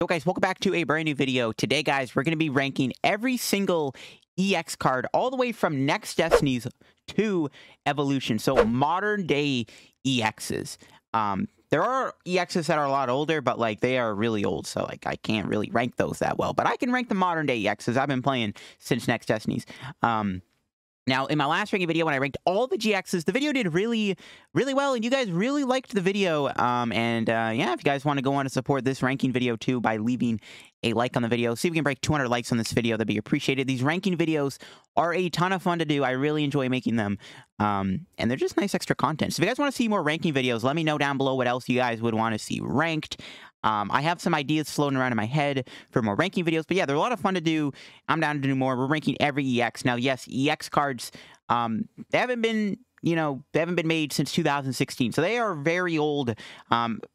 Yo guys, welcome back to a brand new video. Today guys, we're going to be ranking every single EX card all the way from Next Destinies to Evolution. So modern day EXs. There are EXs that are a lot older, but like they are really old. So like I can't really rank those that well, but I can rank the modern day EXs. I've been playing since Next Destinies. Now, in my last ranking video, when I ranked all the GXs, the video did really well, and you guys really liked the video. Yeah, if you guys want to go on to support this ranking video too by leaving a like on the video, see if we can break 200 likes on this video. That'd be appreciated. These ranking videos are a ton of fun to do. I really enjoy making them, and they're just nice extra content. So if you guys want to see more ranking videos, let me know down below what else you guys would want to see ranked. I have some ideas floating around in my head for more ranking videos, but yeah, they're a lot of fun to do. I'm down to do more. We're ranking every EX. Now, yes, EX cards, they haven't been, they haven't been made since 2016, so they are very old.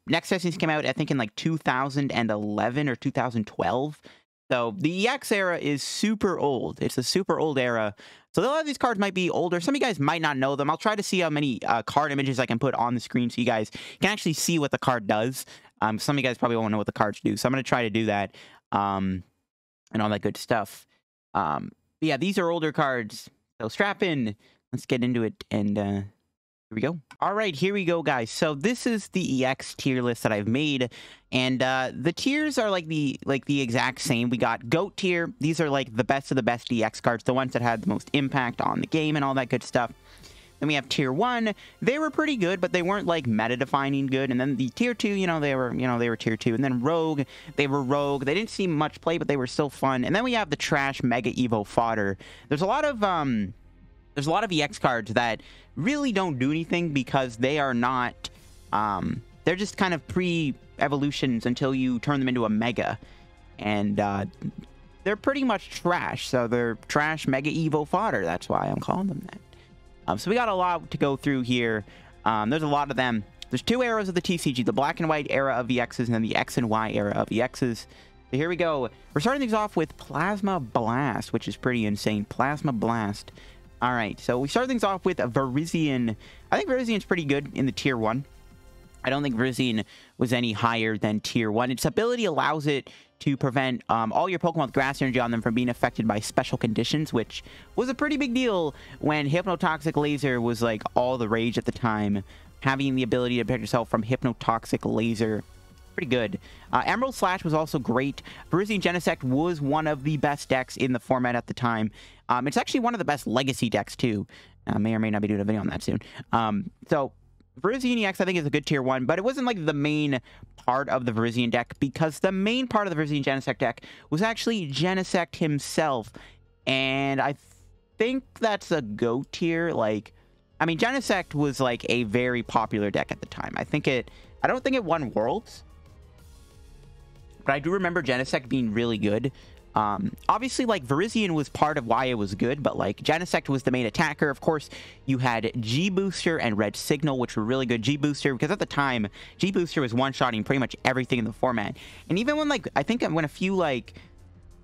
Next Destinies came out, I think, in like 2011 or 2012. So the EX era is super old. It's a super old era. So a lot of these cards might be older. Some of you guys might not know them. I'll try to see how many card images I can put on the screen so you guys can actually see what the card does. Some of you guys probably won't know what the cards do, so I'm going to try to do that, and all that good stuff. But yeah, these are older cards, so strap in. Let's get into it, and here we go. All right, here we go, guys. So this is the EX tier list that I've made, and the tiers are like the exact same. We got GOAT tier. These are like the best of the best EX cards, the ones that had the most impact on the game and all that good stuff. Then we have tier 1. They were pretty good, but they weren't like meta-defining good. And then the tier 2, they were tier 2. And then Rogue, they were Rogue. They didn't see much play, but they were still fun. And then we have the trash Mega Evo fodder. There's a lot of EX cards that really don't do anything because they are not they're just kind of pre-evolutions until you turn them into a Mega. And they're pretty much trash. So they're trash Mega Evo fodder. That's why I'm calling them that. So we got a lot to go through here. There's a lot of them. There's 2 eras of the TCG, the black and white era of EXs, and then the X and Y era of EXs. So here we go. We're starting things off with Plasma Blast, which is pretty insane. Plasma Blast. All right, so we start things off with a Virizion. I think Virizian's pretty good in the tier 1. I don't think Virizion was any higher than tier 1. Its ability allows it to prevent all your Pokemon with grass energy on them from being affected by special conditions, which was a pretty big deal when Hypnotoxic Laser was like all the rage at the time. Having the ability to protect yourself from Hypnotoxic Laser, pretty good. Emerald Slash was also great. Virizion Genesect was one of the best decks in the format at the time. It's actually one of the best legacy decks too. May or may not be doing a video on that soon. So Virizion EX, I think, is a good tier 1, but it wasn't like the main part of the Virizion deck because the main part of the Virizion Genesect deck was actually Genesect himself, and I think that's a GOAT tier. Like, I mean, Genesect was like a very popular deck at the time. I don't think it won Worlds, but I do remember Genesect being really good. Obviously, like, Virizion was part of why it was good, but like Genesect was the main attacker. Of course, you had G-Booster and Red Signal, which were really good. G-Booster, because at the time, G-Booster was one-shotting pretty much everything in the format. And even when, like, I think when a few, like,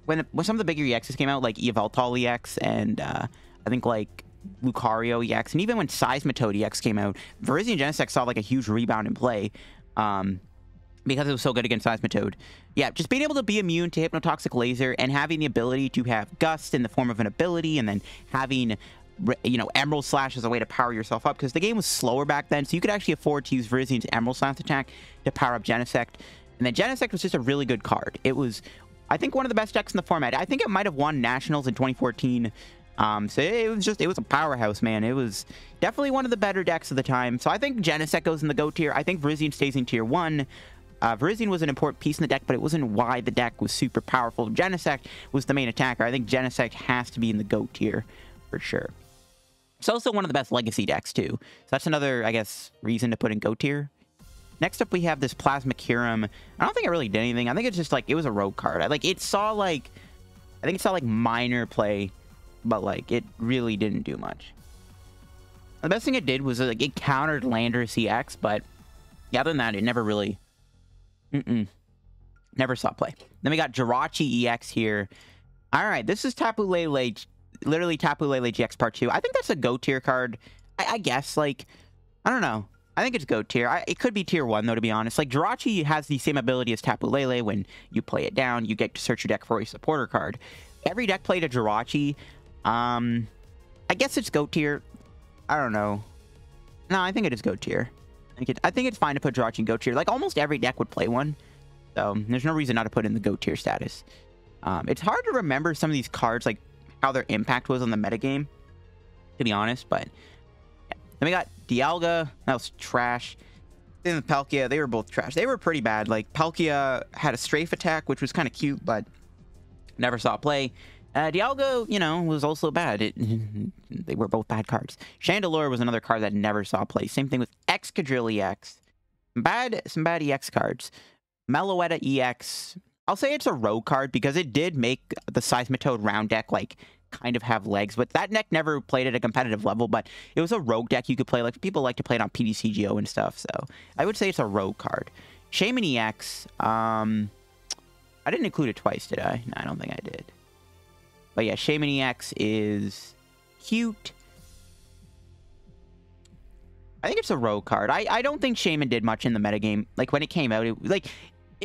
when some of the bigger EXs came out, like Yveltal EX and I think like Lucario EX, and even when Seismitoad EX came out, Virizion Genesect saw like a huge rebound in play. Because it was so good against Seismitoad. Yeah, just being able to be immune to Hypnotoxic Laser and having the ability to have Gust in the form of an ability, and then having, Emerald Slash as a way to power yourself up, because the game was slower back then, so you could actually afford to use Virizion's Emerald Slash attack to power up Genesect. And then Genesect was just a really good card. It was, I think, one of the best decks in the format. I think it might have won Nationals in 2014. So it was a powerhouse, man. It was definitely one of the better decks of the time. So I think Genesect goes in the GOAT tier. I think Virizion stays in tier 1. Virizion was an important piece in the deck, but it wasn't why the deck was super powerful. Genesect was the main attacker. I think Genesect has to be in the GOAT tier for sure. It's also one of the best legacy decks too. So that's another, I guess, reason to put in GOAT tier. Next up, we have this Plasmacurum. I don't think it really did anything. I think it's just like, it was a rogue card. I think it saw like minor play, but like it really didn't do much. The best thing it did was like it countered Landorus Ex, but yeah, other than that, it never really... Never saw play. Then we got Jirachi Ex here. All right, this is Tapu Lele, literally Tapu Lele GX Part 2. I think that's a GOAT tier card. I guess, like, I don't know. I think it's GOAT tier. It could be tier 1, though, to be honest. Like, Jirachi has the same ability as Tapu Lele. When you play it down, you get to search your deck for a supporter card. Every deck played a Jirachi. I guess it's GOAT tier. I don't know. No, I think it is GOAT tier. I think it's fine to put Jirachi in GOAT tier. Like, almost every deck would play one. So, there's no reason not to put it in the GOAT tier status. It's hard to remember some of these cards, like, how their impact was on the metagame, to be honest, but... Then we got Dialga. That was trash. Then Palkia, they were both trash. They were pretty bad. Like, Palkia had a strafe attack, which was kind of cute, but never saw play. Dialga, you know, was also bad. They were both bad cards. Chandelure was another card that never saw play. Same thing with Excadrilly X. Some bad EX cards. Meloetta EX. I'll say it's a rogue card because it did make the Seismitoad round deck, like, kind of have legs, but that deck never played at a competitive level, but it was a rogue deck you could play. Like, people like to play it on PTCGO and stuff, so I would say it's a rogue card. Shaymin Ex, I didn't include it twice, did I? No, I don't think I did. But yeah, Shaymin Ex is cute. I think it's a rogue card. I don't think Shaymin did much in the metagame. Like, when it came out,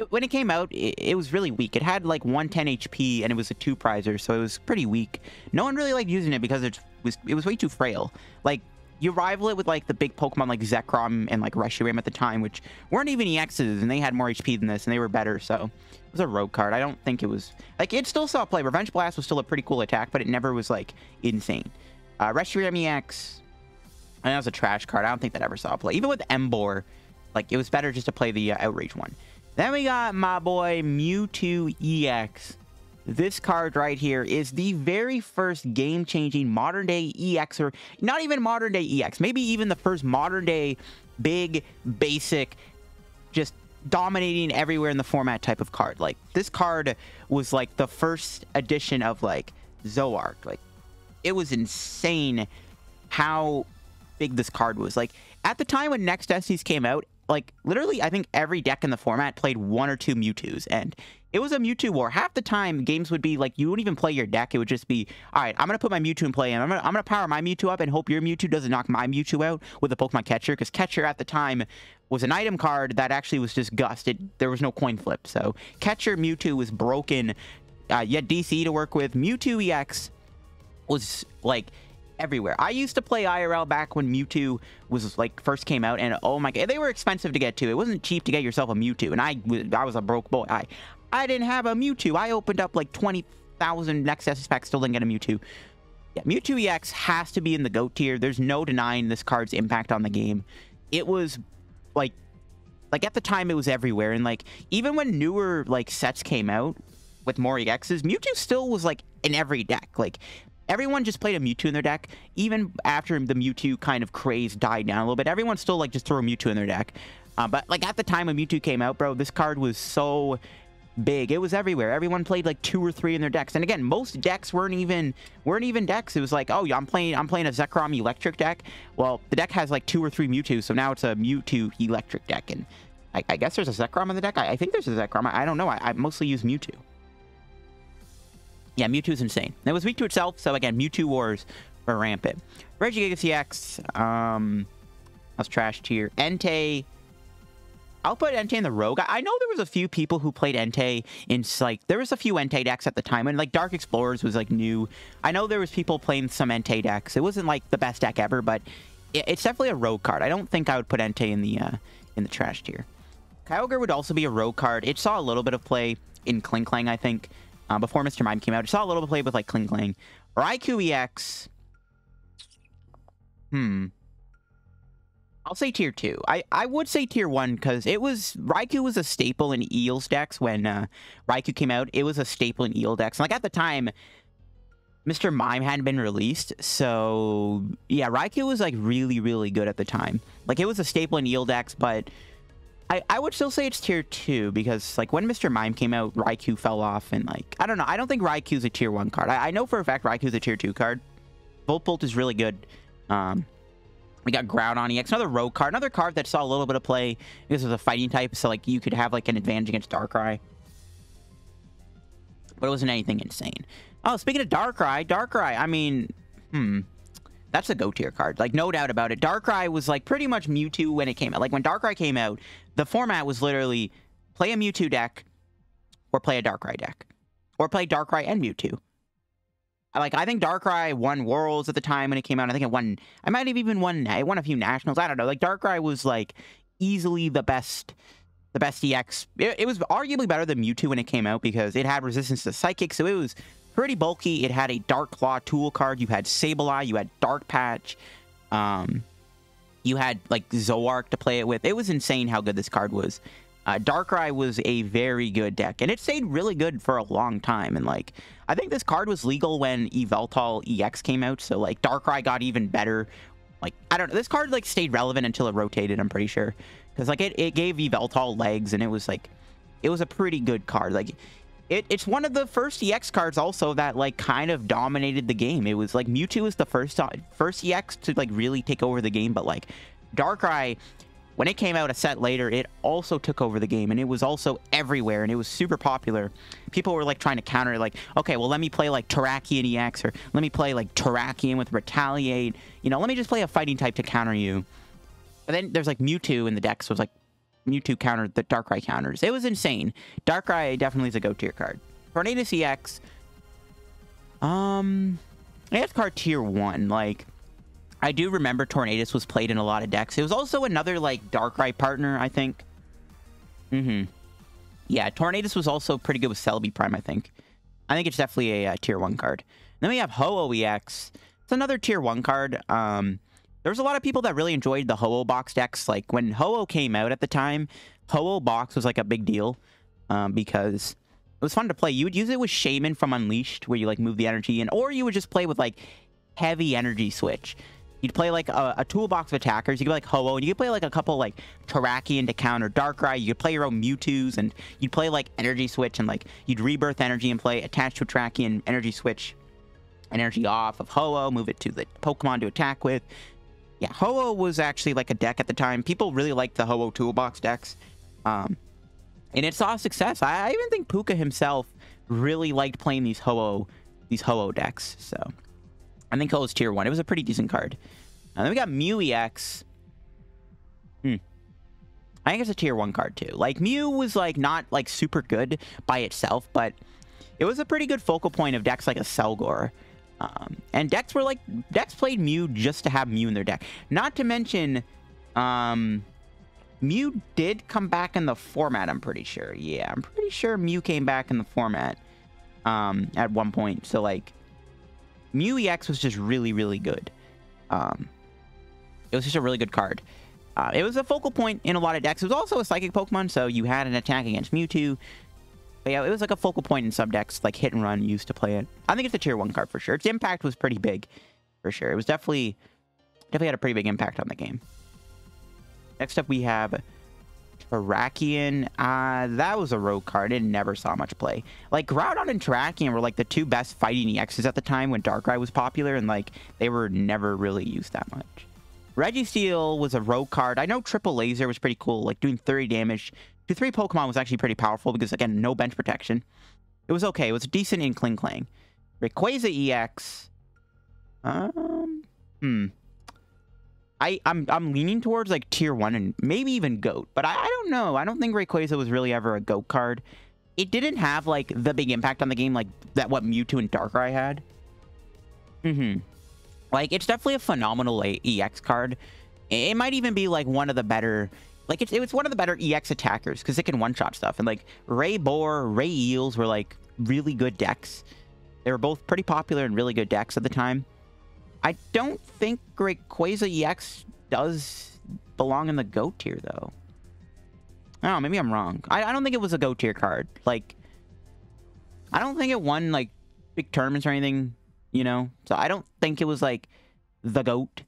when it came out, it was really weak. It had like 110 HP, and it was a 2-prizer, so it was pretty weak. No one really liked using it because it was way too frail. Like, you rival it with like the big Pokemon like Zekrom and like Reshiram at the time, which weren't even EXs, and they had more HP than this, and they were better, so it was a rogue card. I don't think it was... Like, it still saw play. Revenge Blast was still a pretty cool attack, but it never was like insane. Reshiram EX, I know it was a trash card. I don't think that ever saw play. Even with Emboar, like, it was better just to play the Outrage one. Then we got my boy Mewtwo EX. This card right here is the very first game-changing modern-day EX, or not even modern-day EX, maybe even the first modern-day big, basic, just dominating everywhere in the format type of card. Like, this card was like the first edition of like Zoroark. Like, it was insane how big this card was. Like, at the time when Next Destinies came out, like, literally, I think every deck in the format played 1 or 2 Mewtwo's, and it was a Mewtwo war. Half the time, games would be, like, you wouldn't even play your deck. It would just be, all right, I'm going to put my Mewtwo in play, and I'm gonna power my Mewtwo up and hope your Mewtwo doesn't knock my Mewtwo out with a Pokemon Catcher, because Catcher at the time was an item card that actually was just Gust. There was no coin flip, so Catcher Mewtwo was broken. You had DC to work with. Mewtwo EX was, like... everywhere. I used to play IRL back when Mewtwo was like first came out, and oh my god, they were expensive to get to. It wasn't cheap to get yourself a Mewtwo, and I was a broke boy. I didn't have a Mewtwo. I opened up like 20,000 Next SS packs, still didn't get a Mewtwo. Yeah, Mewtwo EX has to be in the GOAT tier. There's no denying this card's impact on the game. It was like at the time it was everywhere, and like even when newer like sets came out with more EXs, Mewtwo still was like in every deck. Like, everyone just played a Mewtwo in their deck. Even after the Mewtwo kind of craze died down a little bit, everyone still, like, just threw a Mewtwo in their deck. But, like, at the time when Mewtwo came out, bro, this card was so big. It was everywhere. Everyone played, like, 2 or 3 in their decks. And, again, most decks weren't even decks. It was like, oh, yeah, I'm playing a Zekrom Electric deck. Well, the deck has, like, 2 or 3 Mewtwo, so now it's a Mewtwo Electric deck. And I guess there's a Zekrom in the deck. I think there's a Zekrom. I don't know. I mostly use Mewtwo. Yeah, Mewtwo's insane. It was weak to itself, so again, Mewtwo wars were rampant. Regigigas EX, was trash tier. Entei, I'll put Entei in the Rogue. I know there was a few people who played Entei in, like, there was a few Entei decks at the time, and, like, Dark Explorers was, like, new. I know there was people playing some Entei decks. It wasn't, like, the best deck ever, but it's definitely a Rogue card. I don't think I would put Entei in the trash tier. Kyogre would also be a Rogue card. It saw a little bit of play in Kling Klang, I think. Before Mr. Mime came out. I saw a little bit of play with, like, Kling Klang. Raikou EX. I'll say tier 2. I would say tier 1, because Raikou was a staple in Eels decks when Raikou came out. It was a staple in Eel decks. And, like, at the time, Mr. Mime hadn't been released. So, yeah, Raikou was, like, really, really good at the time. Like, it was a staple in Eel decks, but... I would still say it's tier 2, because, like, when Mr. Mime came out, Raikou fell off, and, like, I don't know. I don't think Raikou's a tier 1 card. I know for a fact Raikou's a tier 2 card. Bolt is really good. We got Groudon EX, another Rogue card. Another card that saw a little bit of play because it was a fighting type, so, like, you could have, like, an advantage against Darkrai. But it wasn't anything insane. Oh, speaking of Darkrai, I mean, That's a GO tier card. Like, no doubt about it. Darkrai was, like, pretty much Mewtwo when it came out. Like, when Darkrai came out, the format was literally play a Mewtwo deck or play a Darkrai deck. Or play Darkrai and Mewtwo. Like, I think Darkrai won Worlds at the time when it came out. I think I might have even won a few Nationals. I don't know. Like, Darkrai was, like, easily the best EX. It was arguably better than Mewtwo when it came out because it had resistance to Psychic, so it was pretty bulky. It had a Dark Claw tool card. You had Sableye. You had Dark Patch. You had, like, Zoroark to play it with. It was insane how good this card was. Darkrai was a very good deck, and it stayed really good for a long time. And, like, I think this card was legal when Yveltal EX came out, so, like, Darkrai got even better. Like, I don't know. This card, like, stayed relevant until it rotated, I'm pretty sure. Because, like, it gave Yveltal legs, and it was, like, it was a pretty good card. Like, it's one of the first EX cards also that, like, kind of dominated the game. It was, like, Mewtwo was the first EX to, like, really take over the game, but, like, Darkrai, when it came out a set later, it also took over the game, and it was also everywhere, and it was super popular. People were, like, trying to counter it, like, okay, well, let me play, like, Terrakion EX, or let me play, like, Terrakion with Retaliate. You know, let me just play a fighting type to counter you. And then there's, like, Mewtwo in the deck, so it's, like, Mewtwo countered the Darkrai counters. It was insane. Darkrai definitely is a GO tier card. Tornadus EX. It's card tier 1. Like, I do remember Tornadus was played in a lot of decks. It was also another, like, Darkrai partner, I think. Yeah, Tornadus was also pretty good with Celebi Prime, I think. I think it's definitely a tier 1 card. Then we have Ho-Oh EX. It's another tier 1 card. There's a lot of people that really enjoyed the Ho-Oh box decks. Like, when Ho-Oh came out at the time, Ho-Oh box was, like, a big deal. Because it was fun to play. You would use it with Shaymin from Unleashed, where you, like, move the energy in. Or you would just play with, like, heavy energy switch. You'd play, like, a toolbox of attackers. You could play, like, Ho-Oh, and you could play, like, a couple, like, Terrakion to counter Darkrai. You could play your own Mewtwo's, and you'd play, like, energy switch, and, like, you'd rebirth energy and play attached to a Terrakion, energy switch, energy off of Ho-Oh, move it to the Pokemon to attack with. Yeah, Ho-Oh was actually, like, a deck at the time. People really liked the Ho-Oh toolbox decks. And it saw success. I even think Puka himself really liked playing these Ho-Oh decks. So I think Ho-Oh's tier 1. It was a pretty decent card. And then we got Mewi-X. I think it's a tier 1 card too. Like, Mew was, like, not, like, super good by itself, but it was a pretty good focal point of decks like a Selgor. And decks played Mew just to have Mew in their deck. Not to mention, Mew did come back in the format, I'm pretty sure. Yeah, I'm pretty sure Mew came back in the format at one point. So, like, Mewi-X was just really, really good. It was just a really good card. It was a focal point in a lot of decks. It was also a Psychic Pokemon, so you had an attack against Mewtwo. But yeah, it was like a focal point in some decks, like Hit and Run used to play it. I think it's a tier 1 card for sure. Its impact was pretty big, for sure. It was definitely had a pretty big impact on the game. Next up, we have Terrakion. That was a rogue card. It never saw much play. Like, Groudon and Terrakion were, like, the 2 best fighting EXs at the time when Darkrai was popular, and, like, they were never really used that much. Registeel was a rogue card. I know Triple Laser was pretty cool, like, doing 30 damage. To 3 Pokemon was actually pretty powerful because, again, no bench protection. It was okay. It was decent in Kling Klang. Rayquaza EX. I'm leaning towards, like, tier 1 and maybe even GOAT, but I don't know. I don't think Rayquaza was really ever a GOAT card. It didn't have, like, the big impact on the game like that what Mewtwo and Darkrai had. Like, it's definitely a phenomenal EX card. It might even be, like, one of the better... Like, it's one of the better EX attackers, because it can one-shot stuff. And, like, Ray Boar, Ray Eels were, like, really good decks. They were both pretty popular and really good decks at the time. I don't think Rayquaza EX does belong in the GOAT tier, though. Oh, maybe I'm wrong. I don't think it was a GOAT tier card. Like, I don't think it won, like, big tournaments or anything, you know? So I don't think it was, like, the GOAT.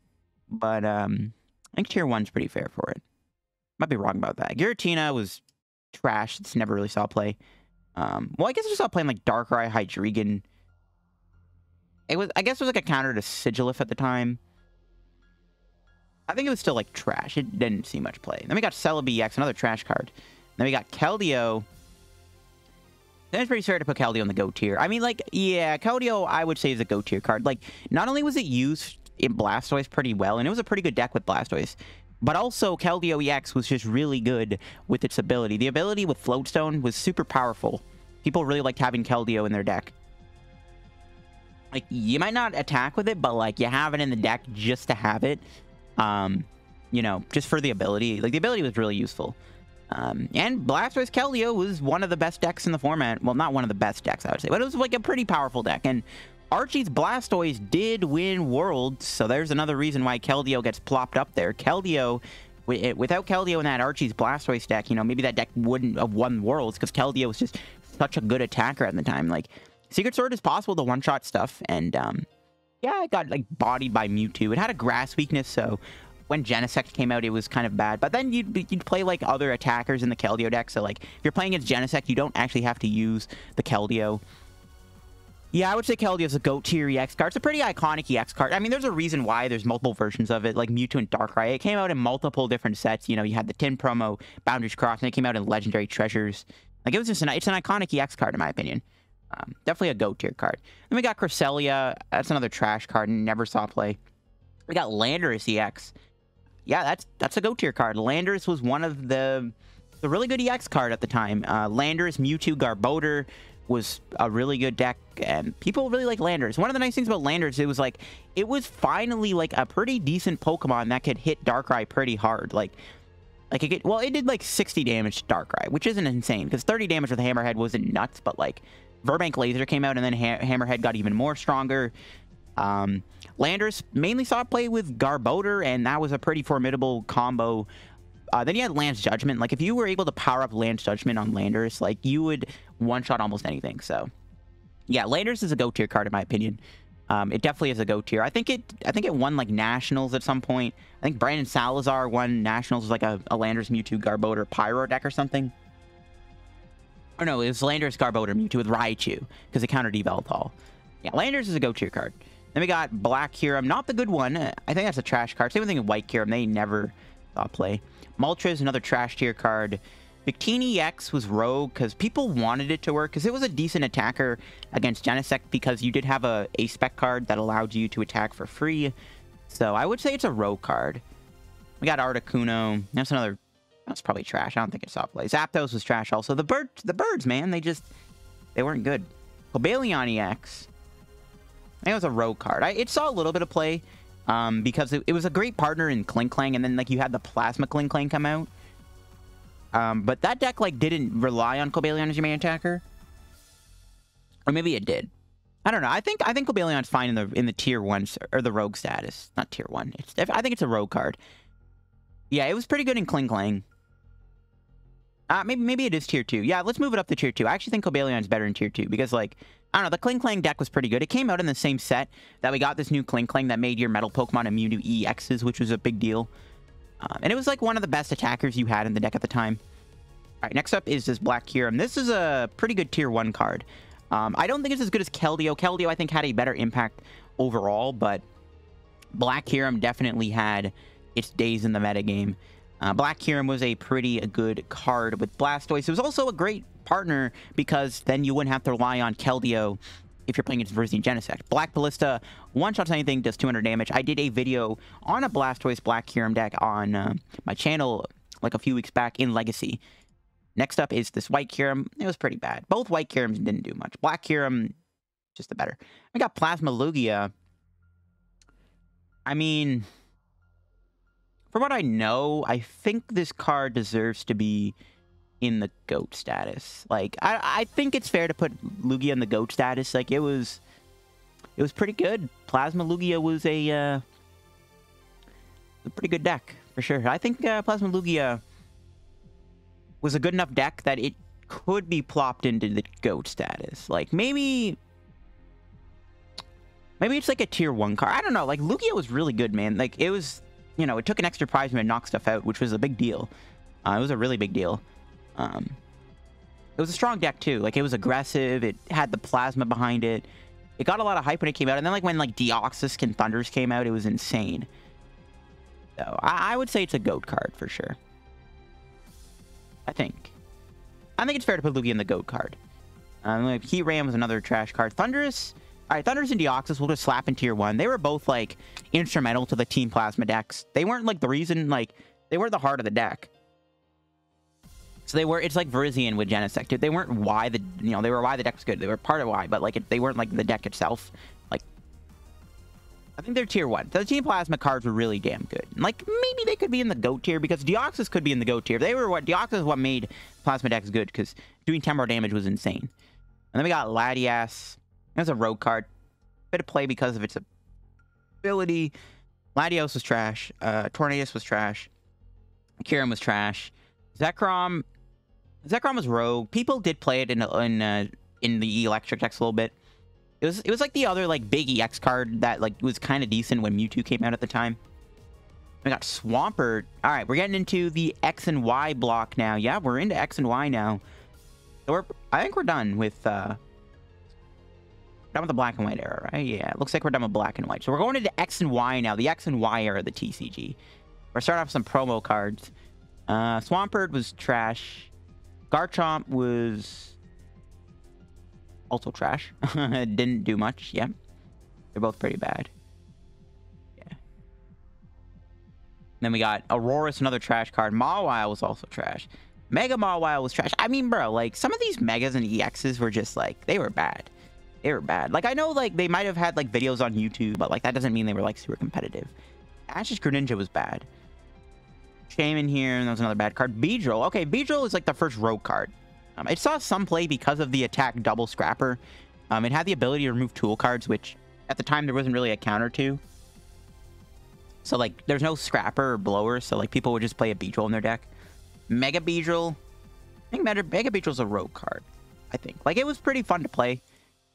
But, I think tier 1's pretty fair for it. Might be wrong about that. Giratina was trash. It's never really saw play. Well, I guess I just saw playing, like, Darkrai, Hydreigon. I guess it was, like, a counter to Sigilif at the time. I think it was still, like, trash. It didn't see much play. Then we got Celebi X, another trash card. Then we got Keldeo. Then it's pretty fair to put Keldeo in the GOAT tier. I mean, like, yeah, Keldeo, I would say, is a GOAT tier card. Like, not only was it used in Blastoise pretty well, and it was a pretty good deck with Blastoise. But also, Keldeo EX was just really good with its ability. The ability with Floatstone was super powerful. People really liked having Keldeo in their deck. Like, you might not attack with it, but, like, you have it in the deck just to have it. You know, just for the ability. Like, the ability was really useful. And Blastoise Keldeo was one of the best decks in the format. Well, not one of the best decks, I would say. But it was, like, a pretty powerful deck. And Archie's Blastoise did win Worlds, so there's another reason why Keldeo gets plopped up there. Keldeo, without Keldeo in that Archie's Blastoise deck, you know, maybe that deck wouldn't have won Worlds, because Keldeo was just such a good attacker at the time. Like, Secret Sword is possible to one-shot stuff, and, yeah, it got, like, bodied by Mewtwo. It had a grass weakness, so when Genesect came out, it was kind of bad. But then you'd play, like, other attackers in the Keldeo deck, so, like, if you're playing against Genesect, you don't actually have to use the Keldeo. Yeah, I would say Keldeo is a GOAT tier EX card. It's a pretty iconic EX card. I mean, there's a reason why there's multiple versions of it, like Mewtwo and Darkrai. It came out in multiple different sets. You know, you had the Tin promo, Boundaries Cross, and it came out in Legendary Treasures. Like, it was just it's an iconic EX card, in my opinion. Definitely a GOAT tier card. Then we got Cresselia. That's another trash card. Never saw play. We got Landorus EX. Yeah, that's a GOAT tier card. Landorus was one of the really good EX card at the time. Landorus, Mewtwo, Garbodor was a really good deck, and people really like Landorus. One of the nice things about Landorus, it was finally, like, a pretty decent Pokemon that could hit Darkrai pretty hard. Like it did, like, 60 damage to Darkrai, which isn't insane, because 30 damage with Hammerhead wasn't nuts, but, like, Verbank Laser came out, and then Hammerhead got even more stronger. Landorus mainly saw play with Garbodor, and that was a pretty formidable combo. Then you had Lance Judgment. Like, if you were able to power up Lance Judgment on Landorus, like, you would one-shot almost anything. So, yeah, Landorus is a GOAT tier card, in my opinion. It definitely is a GOAT tier. I think it won, like, Nationals at some point. I think Brandon Salazar won Nationals with, like, a Landorus, Mewtwo, Garbodor, Pyro deck or something. Or no, it was Landorus, Garbodor, Mewtwo with Raichu, because it countered Yveltal. Yeah, Landorus is a GOAT tier card. Then we got Black Kiram, not the good one. I think that's a trash card. Same thing with White Kiram. They never saw play. Moltres is another trash tier card. Beggining X was rogue because people wanted it to work because it was a decent attacker against Genesect, because you did have a spec card that allowed you to attack for free. So I would say it's a rogue card. We got Articuno. That's probably trash. I don't think it saw play. Zapdos was trash also. The birds, man, they weren't good. Hobelionix X. I think it was a rogue card. It saw a little bit of play. Because it was a great partner in Klinklang, and then, like, you had the Plasma Klinklang come out. But that deck, like, didn't rely on Cobalion as your main attacker. Or maybe it did. I don't know. I think Cobelion's fine in the tier 1 or the rogue status. Not tier 1. I think it's a rogue card. Yeah, it was pretty good in Klinklang. Maybe it is tier 2. Yeah, let's move it up to tier 2. I actually think Cobelion's better in tier 2 because, like, I don't know, the Klinklang deck was pretty good. It came out in the same set that we got this new Klinklang that made your metal Pokemon immune to EXs, which was a big deal. And it was, like, one of the best attackers you had in the deck at the time. All right, next up is this Black Kiram. This is a pretty good tier 1 card. I don't think it's as good as Keldeo. Keldeo, I think, had a better impact overall, but Black Kiram definitely had its days in the metagame. Black Kiram was a pretty good card with Blastoise. It was also a great partner because then you wouldn't have to rely on Keldeo if you're playing against Verzi and Genesect. Black Ballista, one-shots anything, does 200 damage. I did a video on a Blastoise Black Kiram deck on my channel like a few weeks back in Legacy. Next up is this White Kiram. It was pretty bad. Both White Kirams didn't do much. Black Kiram, just the better. We got Plasma Lugia. I mean, from what I know, I think this card deserves to be in the GOAT status. Like, I think it's fair to put Lugia in the GOAT status. Like, it was pretty good. Plasma Lugia was a pretty good deck, for sure. I think Plasma Lugia was a good enough deck that it could be plopped into the GOAT status. Like, maybe it's like a tier 1 card. I don't know. Like, Lugia was really good, man. Like, it was, you know, it took an extra prize to knock stuff out, which was a big deal. It was a really big deal. It was a strong deck, too. Like, it was aggressive. It had the plasma behind it. It got a lot of hype when it came out. And then, like, when, like, Deoxys and Thunders came out, it was insane. So, I would say it's a GOAT card, for sure. I think it's fair to put Lugia in the GOAT card. Like, Heat Ram was another trash card. Thundurus, All right, Thundurus and Deoxys we'll just slap in tier 1. They were both, like, instrumental to the Team Plasma decks. They weren't, like, the reason, like, they weren't the heart of the deck. So they were, it's like Virizion with Genesect, dude. They weren't why the, you know, they were why the deck was good. They were part of why, but, like, they weren't, like, the deck itself. Like, I think they're tier 1. So the Team Plasma cards were really damn good. Like, maybe they could be in the GOAT tier, because Deoxys could be in the GOAT tier. They were what, Deoxys is what made Plasma decks good, because doing 10 more damage was insane. And then we got Latias. That's a rogue card. Bit of play because of its ability. Latios was trash. Tornadus was trash. Kiram was trash. Zekrom was rogue. People did play it in the electric decks a little bit. It was like the other like big EX card that like was kind of decent when Mewtwo came out at the time. We got Swampert. All right, we're getting into the X and Y block now. Yeah, we're into X and Y now. So I think we're done with the black and white era, right? Yeah, it looks like we're done with black and white. So we're going into X and Y now, the X and Y era of the TCG. We're starting off with some promo cards. Swampert was trash. Garchomp was also trash. Didn't do much. Yeah, they're both pretty bad. Yeah. And then we got Aurorus, another trash card. Mawile was also trash. Mega Mawile was trash. I mean, bro, like, some of these Megas and EXs were just, like, they were bad. They were bad. Like, I know, like, they might have had, like, videos on YouTube, but, like, that doesn't mean they were, like, super competitive. Ash's Greninja was bad. Shaymin here, and that was another bad card. Beedrill. Okay, Beedrill is, like, the first rogue card. It saw some play because of the attack double scrapper. It had the ability to remove tool cards, which, at the time, there wasn't really a counter to. So, like, there's no scrapper or blower, so, like, people would just play a Beedrill in their deck. Mega Beedrill. I think Mega Beedrill's a rogue card, I think. Like, it was pretty fun to play.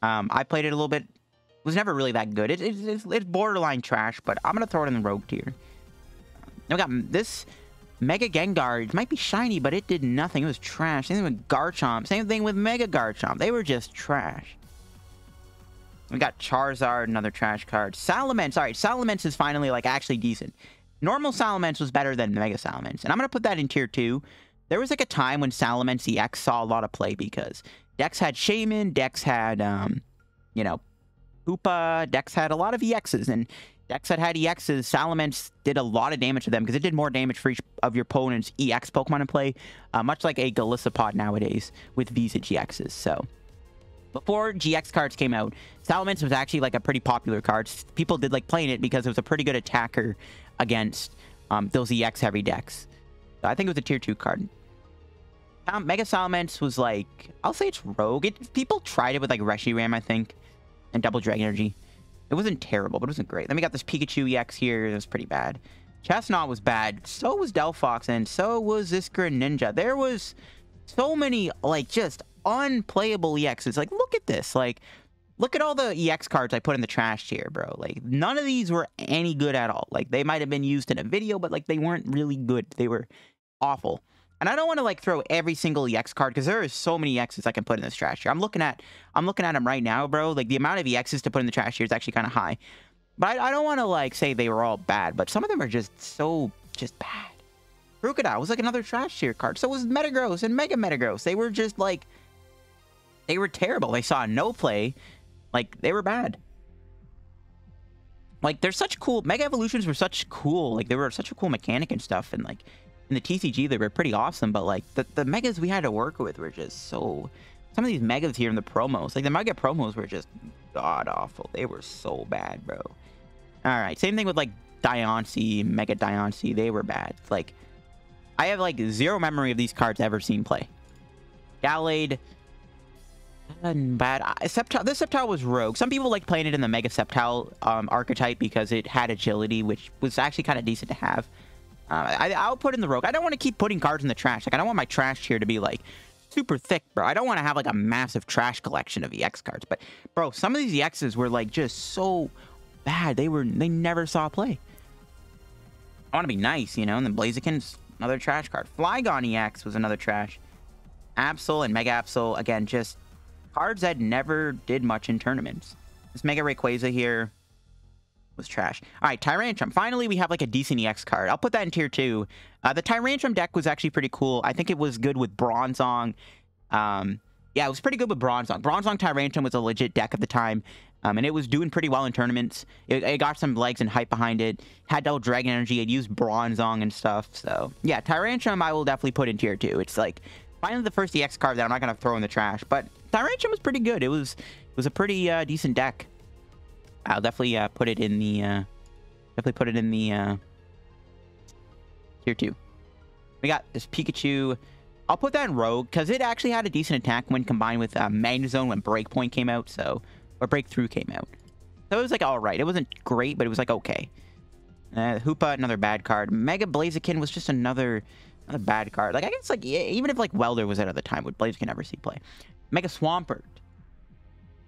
I played it a little bit. It was never really that good. It's borderline trash, but I'm going to throw it in the rogue tier. Now we got this Mega Gengar. It might be shiny, but it did nothing. It was trash. Same thing with Garchomp. Same thing with Mega Garchomp. They were just trash. We got Charizard, another trash card. Salamence. All right, Salamence is finally, like, actually decent. Normal Salamence was better than Mega Salamence. And I'm going to put that in tier 2. There was, like, a time when Salamence EX saw a lot of play because Dex had Shaymin, Dex had, you know, Hoopa, Dex had a lot of EXs, and Dex that had EXs, Salamence did a lot of damage to them because it did more damage for each of your opponent's EX Pokemon in play, much like a Golisopod nowadays with Visa GXs. So, before GX cards came out, Salamence was actually, like, a pretty popular card. People did like playing it because it was a pretty good attacker against those EX heavy decks. So I think it was a tier 2 card. Mega Salamence was, like, I'll say it's rogue. People tried it with, like, Reshiram, I think, and Double Dragon Energy. It wasn't terrible, but it wasn't great. Then we got this Pikachu EX here. It was pretty bad. Chestnut was bad. So was Delphox, and so was this Greninja. There was so many, like, just unplayable EXs. Like, look at this. Like, look at all the EX cards I put in the trash tier, bro. Like, none of these were any good at all. Like, they might have been used in a video, but, like, they weren't really good. They were awful. And I don't want to, like, throw every single EX card because there is so many EXs I can put in this trash tier. I'm looking at them right now, bro. Like, the amount of EXs to put in the trash tier is actually kind of high. But I don't want to, like, say they were all bad, but some of them are just bad. Krookodile was, like, another trash tier card. So was Metagross and Mega Metagross. They were just, like, they were terrible. They saw no play. Like, they were bad. Like, they're such cool... Mega Evolutions were such cool. Like, they were such a cool mechanic and stuff. And, like, in the TCG, they were pretty awesome. But, like, the Megas we had to work with were just so... Some of these Megas here in the promos, like, the Mega promos were just god-awful. They were so bad, bro. Alright, same thing with, like, Diancie, Mega Diancie. They were bad. Like, I have, like, zero memory of these cards ever seen play. Gallade... bad. Sceptile, this Sceptile was rogue. Some people like playing it in the Mega Sceptile archetype because it had agility, which was actually kind of decent to have. I'll put in the rogue. I don't want to keep putting cards in the trash. Like, I don't want my trash tier to be, like, super thick, bro. I don't want to have, like, a massive trash collection of EX cards. But, bro, some of these EXs were, like, just so bad. They never saw play. I want to be nice, you know? And then Blaziken's another trash card. Flygon EX was another trash. Absol and Mega Absol, again, just... cards that never did much in tournaments. This Mega Rayquaza here was trash. All right, Tyrantrum. Finally, we have, like, a decent EX card. I'll put that in tier 2. The Tyrantrum deck was actually pretty cool. I think it was good with Bronzong. Yeah, it was pretty good with Bronzong. Bronzong Tyrantrum was a legit deck at the time, and it was doing pretty well in tournaments. It got some legs and hype behind it. Had double Dragon Energy. It used Bronzong and stuff. So, yeah, Tyrantrum I will definitely put in tier 2. It's like, finally the first EX card that I'm not going to throw in the trash. But Tyrantrum was pretty good. It was a pretty decent deck. I'll definitely put it in the... tier 2. We got this Pikachu... I'll put that in Rogue, because it actually had a decent attack when combined with Magnezone when Breakpoint came out, so... Or Breakthrough came out. So it was, like, alright. It wasn't great, but it was, like, okay. Hoopa, another bad card. Mega Blaziken was just another bad card. Like, I guess, like, even if, like, Welder was out at the time, would Blaziken ever see play? Mega Swampert.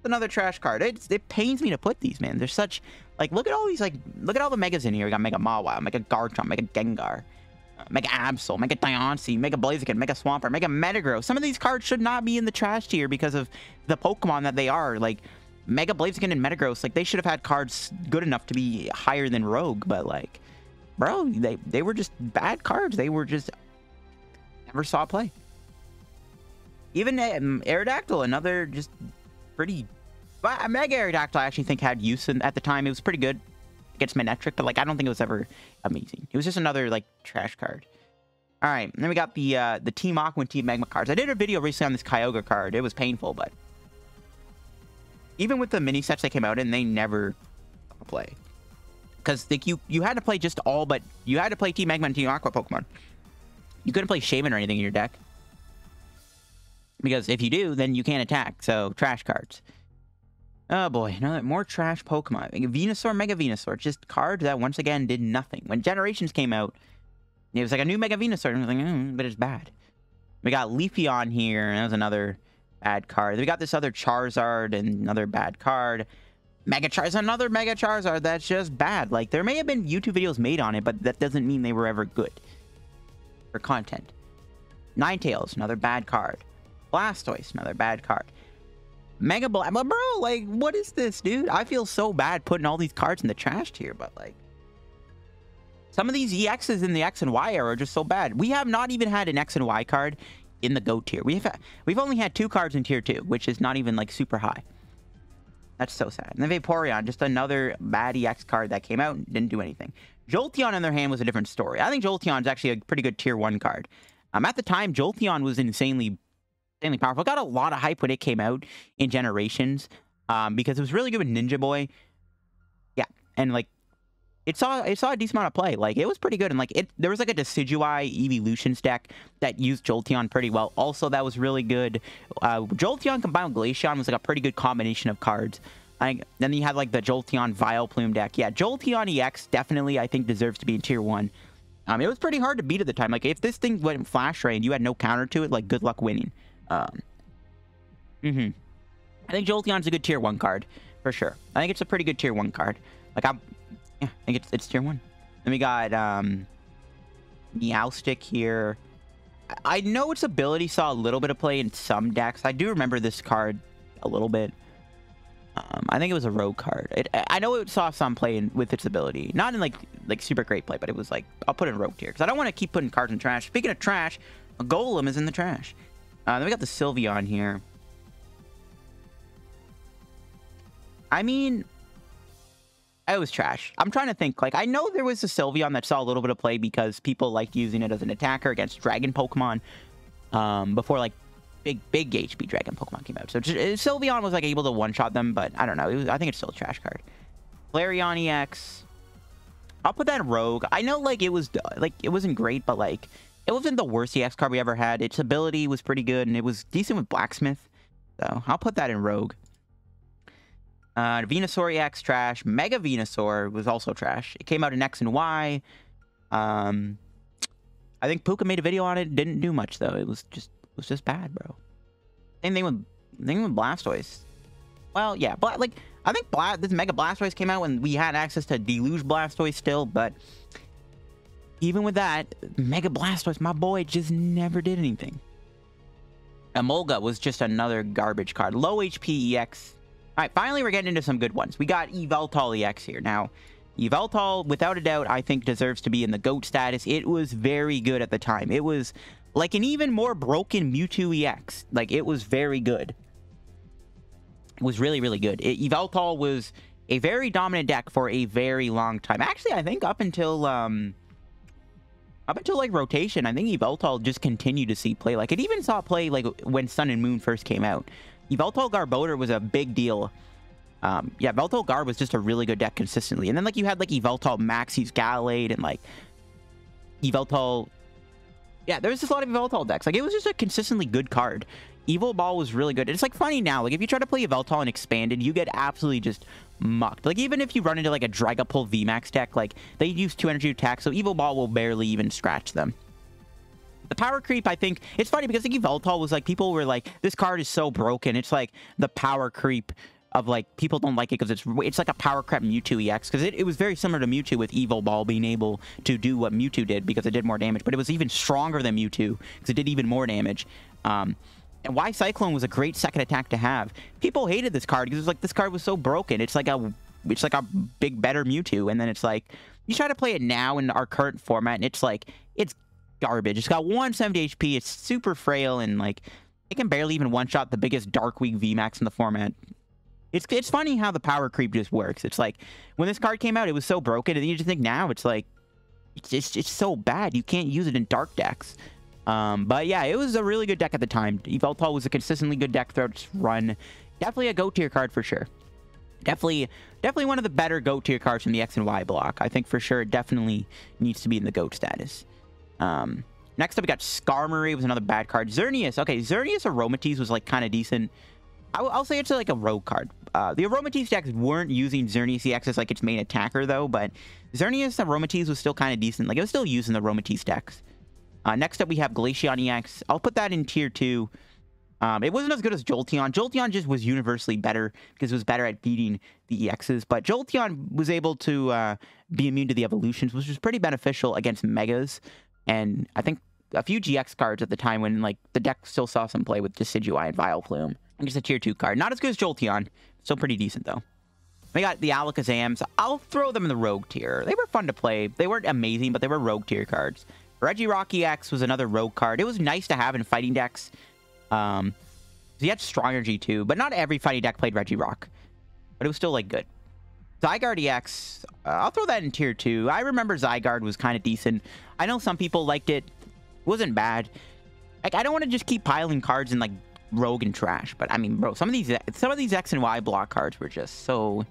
Another trash card. It pains me to put these, man. They're such... Like, look at all these, like... Look at all the Megas in here. We got Mega Mawile, Mega Garchomp, Mega Gengar... Mega Absol, Mega Diancie, Mega Blaziken, Mega Swampert, Mega Metagross. Some of these cards should not be in the trash tier because of the Pokemon that they are. Like, Mega Blaziken and Metagross, like, they should have had cards good enough to be higher than Rogue. But, like, bro, they were just bad cards. They were just... Never saw play. Even Aerodactyl, another just pretty... Mega Aerodactyl, I actually think had use at the time. It was pretty good against Manectric, but, like, I don't think it was ever amazing. It was just another, like, trash card. All right, and then we got the Team Aqua and Team Magma cards. I did a video recently on this Kyogre card. It was painful, but even with the mini sets that came out in, they never play. Because, like, you had to play just all, but you had to play Team Magma and Team Aqua Pokemon. You couldn't play Shaymin or anything in your deck. Because if you do, then you can't attack. So, trash cards. Oh boy, more trash Pokemon. Venusaur, Mega Venusaur. Just cards that once again did nothing. When Generations came out, it was like a new Mega Venusaur. And I was like, but it's bad. We got Leafeon here, and that was another bad card. We got this other Charizard and another bad card. Mega Charizard, another Mega Charizard that's just bad. Like, there may have been YouTube videos made on it, but that doesn't mean they were ever good for content. Ninetales, another bad card. Blastoise, another bad card. Mega Bro, like, what is this, dude? I feel so bad putting all these cards in the trash tier, but, like, some of these EXs in the X and Y are just so bad. We have not even had an X and Y card in the GOAT tier. We've only had 2 cards in tier 2, which is not even, like, super high. That's so sad. And then Vaporeon, just another bad EX card that came out and didn't do anything. Jolteon, on the other hand, was a different story. I think Jolteon is actually a pretty good tier 1 card. At the time, Jolteon was insanely powerful. It got a lot of hype when it came out in Generations, because it was really good with Ninja Boy. Yeah, and, like, it saw a decent amount of play. Like, it was pretty good, and, like, there was, like, a Decidueye Evolutions deck that used Jolteon pretty well. Also, that was really good. Jolteon combined with Glaceon was, like, a pretty good combination of cards. Then you had, like, the Jolteon Vileplume deck. Yeah, Jolteon EX definitely, I think, deserves to be in tier 1. It was pretty hard to beat at the time. Like, if this thing went Flash Ray and you had no counter to it, like, good luck winning. I think Jolteon's a good tier 1 card, for sure. I think it's a pretty good tier 1 card. Like, I think it's tier 1. Then we got, Meowstic here. I know its ability saw a little bit of play in some decks. I do remember this card a little bit. I think it was a rogue card. I know it saw some play with its ability. Not in, like super great play, but it was, like, I'll put it in rogue tier. Because I don't want to keep putting cards in trash. Speaking of trash, a Golem is in the trash. Then we got the Sylveon here. I mean, it was trash. I'm trying to think. Like, I know there was a Sylveon that saw a little bit of play because people liked using it as an attacker against Dragon Pokemon before, like, big HP Dragon Pokemon came out. So Sylveon was, like, able to one-shot them, but I don't know. I think it's still a trash card. Clarion X. I'll put that in Rogue. I know, like, it wasn't great, but, like, it wasn't the worst EX card we ever had. Its ability was pretty good, and it was decent with Blacksmith. So, I'll put that in Rogue. Venusaur X, trash. Mega Venusaur was also trash. It came out in X and Y. I think Puka made a video on it. Didn't do much, though. It was just bad, bro. Same thing with Blastoise. Well, yeah, but, like, I think this Mega Blastoise came out when we had access to Deluge Blastoise still, but even with that, Mega Blastoise, my boy, just never did anything. Emolga was just another garbage card. Low HP EX. Alright, finally we're getting into some good ones. We got Yveltal EX here. Now, Yveltal, without a doubt, I think deserves to be in the GOAT status. It was very good at the time. It was like an even more broken Mewtwo Ex. Like, it was very good. It was really, really good. Yveltal was a very dominant deck for a very long time. Actually, I think up until like rotation, I think Yveltal just continued to see play. Like, it even saw play like when Sun and Moon first came out. Yveltal Garbodor was a big deal. Yeah, Yveltal Gar was just a really good deck consistently. And then like you had like Yveltal Maxie's Gallade and like Yveltal. Yeah, there was just a lot of Yveltal decks. Like, it was just a consistently good card. Evil Ball was really good. It's like funny now. Like, if you try to play Yveltal and Expanded, you get absolutely just mucked. Like, even if you run into like a Dragapult VMAX deck, like they use 2 energy attack, so Evil Ball will barely even scratch them. The power creep, I think, it's funny because like Yveltal was like, people were like, this card is so broken. It's like the power creep of like, people don't like it because it's like a power crap Mewtwo EX, because it was very similar to Mewtwo, with Evil Ball being able to do what Mewtwo did because it did more damage, but it was even stronger than Mewtwo because it did even more damage. And why Cyclone was a great second attack to have. People hated this card because it was like, this card was so broken. It's like a big better Mewtwo, and then it's like, you try to play it now in our current format, and it's like, it's garbage. It's got 170 HP. It's super frail, and like, it can barely even one-shot the biggest Dark Week VMAX in the format. It's funny how the power creep just works. It's like, when this card came out, it was so broken, and then you just think now it's like, it's so bad. You can't use it in dark decks. But yeah, it was a really good deck at the time. Yveltal was a consistently good deck throughout its run. Definitely a GOAT tier card for sure. Definitely one of the better GOAT tier cards from the X and Y block. I think for sure it definitely needs to be in the GOAT status. Next up, we got Skarmory. Was another bad card. Xerneas. Okay, Xerneas Aromatisse was like kind of decent. I'll say it's like a rogue card. The Aromatisse decks weren't using Xerneas EX as like its main attacker though, but Xerneas Aromatisse was still kind of decent. Like, it was still using the Aromatisse decks. Next up, we have Glaceon EX. I'll put that in tier 2. It wasn't as good as Jolteon. Jolteon just was universally better because it was better at beating the EXs. But Jolteon was able to be immune to the evolutions, which was pretty beneficial against Megas. And I think a few GX cards at the time when like the deck still saw some play with Decidueye and Vileplume. And just a tier 2 card. Not as good as Jolteon. Still pretty decent though. We got the Alakazams. I'll throw them in the rogue tier. They were fun to play. They weren't amazing, but they were rogue tier cards. Jirachi Ex was another rogue card. It was nice to have in fighting decks. He had strong energy too, but not every fighting deck played Regirock. But it was still like good. Zygarde EX, I'll throw that in tier 2. I remember Zygarde was kind of decent. I know some people liked it. It wasn't bad. Like, I don't want to just keep piling cards in like rogue and trash, but I mean, bro, some of these X and Y block cards were just so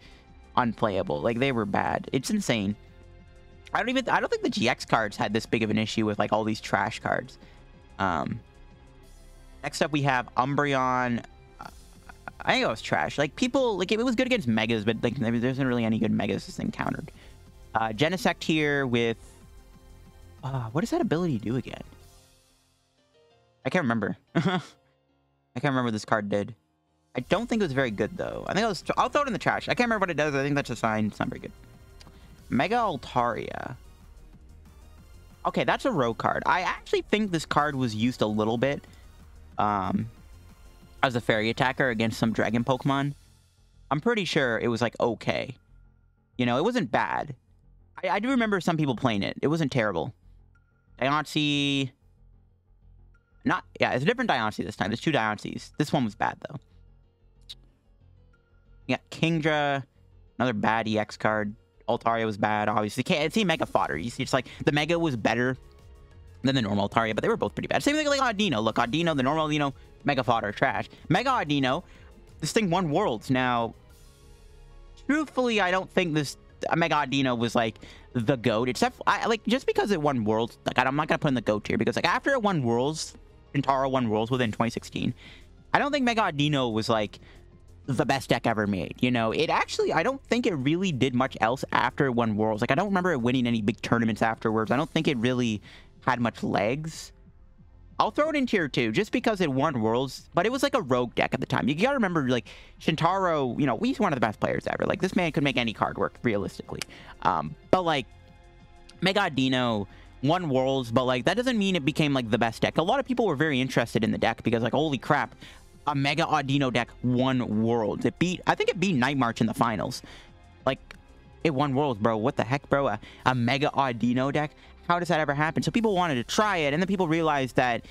unplayable. Like, they were bad. It's insane. I don't think the GX cards had this big of an issue with like all these trash cards. Next up, we have Umbreon. I think it was trash. Like, people, like, it was good against Megas, but like there isn't really any good Megas this thing countered. Genesect here with what does that ability do again? I can't remember. I can't remember what this card did. I don't think it was very good though. I think I'll throw it in the trash. I can't remember what it does. I think that's a sign. It's not very good. Mega Altaria. Okay, that's a rogue card. I actually think this card was used a little bit as a fairy attacker against some dragon Pokemon. I'm pretty sure it was like okay. You know, it wasn't bad. I do remember some people playing it. It wasn't terrible. Diancie. Yeah, it's a different Diancie this time. There's 2 Diancies. This one was bad though. Yeah, Kingdra, another bad EX card. Altaria was bad, obviously. Can't see Mega fodder. You see, it's like the Mega was better than the normal Altaria, but they were both pretty bad. Same thing like Audino. Look, Audino, the normal Audino, Mega fodder, trash. Mega Audino, this thing won Worlds. Now, truthfully, I don't think this Mega Audino was like the GOAT. Except, like, just because it won Worlds, like, I'm not gonna put in the GOAT tier because like after it won Worlds, Shintaro won Worlds within 2016. I don't think Mega Audino was like the best deck ever made. You know, it actually, I don't think it really did much else after it won Worlds. Like, I don't remember it winning any big tournaments afterwards. I don't think it really had much legs. I'll throw it in tier 2 just because it won Worlds, but it was like a rogue deck at the time. You gotta remember, like, Shintaro, you know, he's one of the best players ever. Like, this man could make any card work realistically. But like, Mega Audino won Worlds, but like, that doesn't mean it became like the best deck. A lot of people were very interested in the deck because like, holy crap, a Mega Audino deck won Worlds. I think it beat Night March in the finals. Like, It won Worlds, bro. What the heck, bro? A Mega Audino deck? How does that ever happen? So people wanted to try it, and then people realized that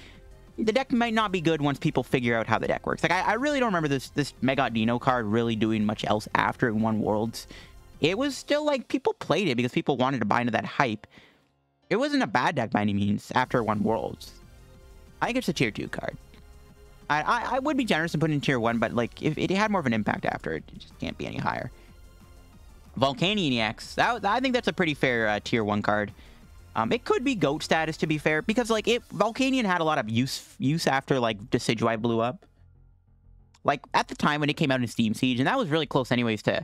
the deck might not be good once people figure out how the deck works. Like, I really don't remember this Mega Audino card really doing much else after it won Worlds. It was still, like, people played it because people wanted to buy into that hype. It wasn't a bad deck by any means after it won Worlds. I think it's a tier 2 card. I would be generous in putting in tier 1, but, like, if it had more of an impact after, it just can't be any higher. Volcanion X. I think that's a pretty fair tier 1 card. It could be GOAT status, to be fair, because, like, Volcanion had a lot of use after, like, Decidueye blew up. Like, at the time when it came out in Steam Siege, and that was really close anyways to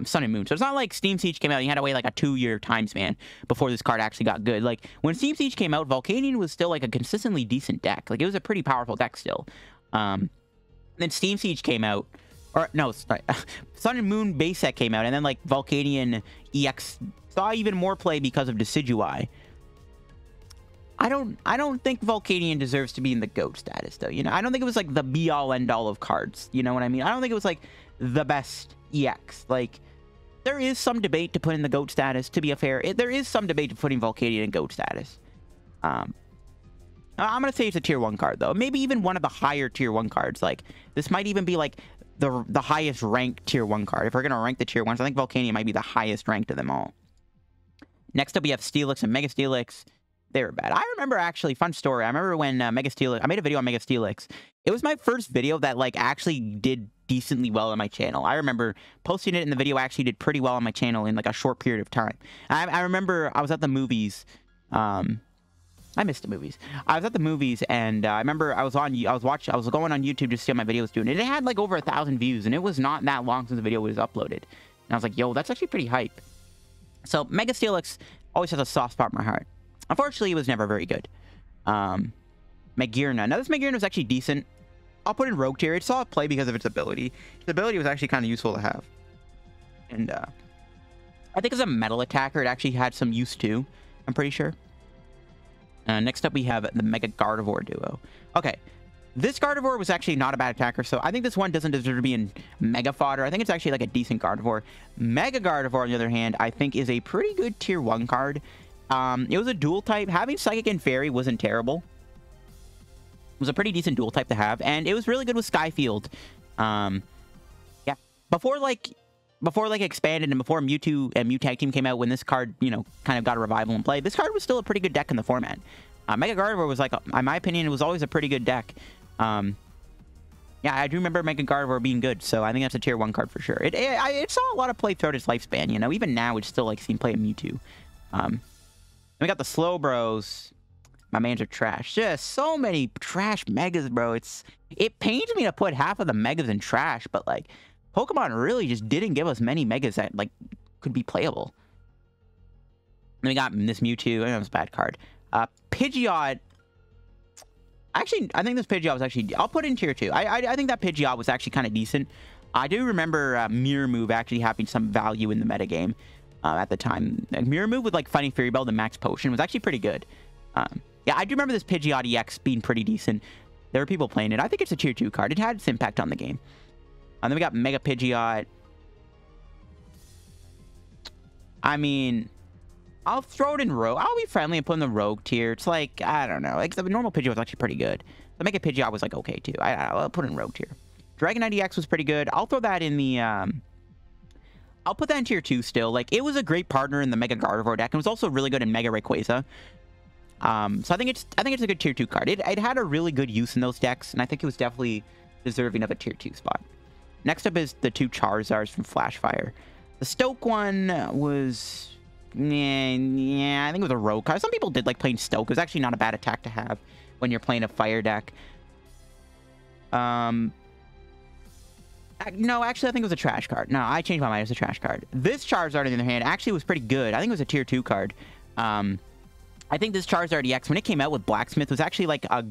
Sun and Moon. So it's not like Steam Siege came out and you had to wait, like, a 2-year time span before this card actually got good. Like, when Steam Siege came out, Volcanion was still, like, a consistently decent deck. Like, it was a pretty powerful deck still. Then Steam Siege came out. Or, no, sorry. Sun and Moon base set came out, and then, like, Volcanion EX saw even more play because of Decidueye. I don't think Volcanion deserves to be in the GOAT status, though. You know, I don't think it was, like, the be-all, end-all of cards. You know what I mean? I don't think it was, like, the best EX. Like, there is some debate to put in the GOAT status, to be fair. There is some debate to putting Volcanion in GOAT status. I'm going to say it's a tier 1 card, though. Maybe even one of the higher tier 1 cards. Like, this might even be, like, the highest ranked tier 1 card. If we're going to rank the tier 1s, I think Volcanion might be the highest ranked of them all. Next up, we have Steelix and Mega Steelix. They were bad. I remember, actually, fun story. I remember when Mega Steelix... I made a video on Mega Steelix. It was my first video that, like, actually did decently well on my channel. I remember posting it, and the video actually did pretty well on my channel in, like, a short period of time. I remember I was at the movies. I missed the movies. I was at the movies, and I remember I was going on YouTube to see how my video was doing. It had, like, over 1,000 views, and it was not that long since the video was uploaded. And I was like, yo, that's actually pretty hype. So, Mega Steelix always has a soft spot in my heart. Unfortunately, it was never very good. Magearna. Now, this Magearna was actually decent. I'll put in Rogue tier. It saw it play because of its ability. Its ability was actually kind of useful to have. And, I think as a metal attacker, it actually had some use, too. I'm pretty sure. Next up, we have the Mega Gardevoir Duo. Okay. This Gardevoir was actually not a bad attacker, so I think this one doesn't deserve to be in Mega Fodder. I think it's actually like a decent Gardevoir. Mega Gardevoir, on the other hand, I think is a pretty good tier 1 card. It was a dual type. Having Psychic and Fairy wasn't terrible. It was a pretty decent dual type to have, and it was really good with Skyfield. Yeah. Before Expanded and before Mewtwo and Mew Tag Team came out, when this card, you know, kind of got a revival in play, this card was still a pretty good deck in the format. Mega Gardevoir was, like, in my opinion, it was always a pretty good deck. Yeah, I do remember Mega Gardevoir being good, so I think that's a tier 1 card for sure. It saw a lot of play throughout its lifespan, you know. Even now, it's still, like, seen play in Mewtwo. Then we got the Slowbros. My mans are trash. Just so many trash Megas, bro. It pains me to put half of the Megas in trash, but, like, Pokemon really just didn't give us many Megas that, like, could be playable. Then we got this Mewtwo. I know it's a bad card. Pidgeot. Actually, I think this Pidgeot was actually... I'll put it in tier 2. I think that Pidgeot was actually kind of decent. I do remember Mirror Move actually having some value in the metagame at the time. Mirror Move with, like, Fighting Fury Belt and Max Potion was actually pretty good. Yeah, I do remember this Pidgeot EX being pretty decent. There were people playing it. I think it's a tier 2 card. It had its impact on the game. And then we got Mega Pidgeot. I mean, I'll throw it in Rogue. I'll be friendly and put in the Rogue tier. It's like, I don't know. Like, the normal Pidgeot was actually pretty good. The Mega Pidgeot was, like, okay, too. I'll put it in Rogue tier. Dragonite EX was pretty good. I'll throw that in the, I'll put that in tier 2 still. Like, it was a great partner in the Mega Gardevoir deck. And it was also really good in Mega Rayquaza. So I think it's a good tier 2 card. It had a really good use in those decks. And I think it was definitely deserving of a tier 2 spot. Next up is the 2 Charizards from Flashfire. The Stoke one was... Yeah, I think it was a rogue card. Some people did like playing Stoke. It was actually not a bad attack to have when you're playing a fire deck. No, actually, I think it was a trash card. No, I changed my mind. It was a trash card. This Charizard, on the other hand, actually was pretty good. I think it was a tier 2 card. I think this Charizard EX, when it came out with Blacksmith, was actually like a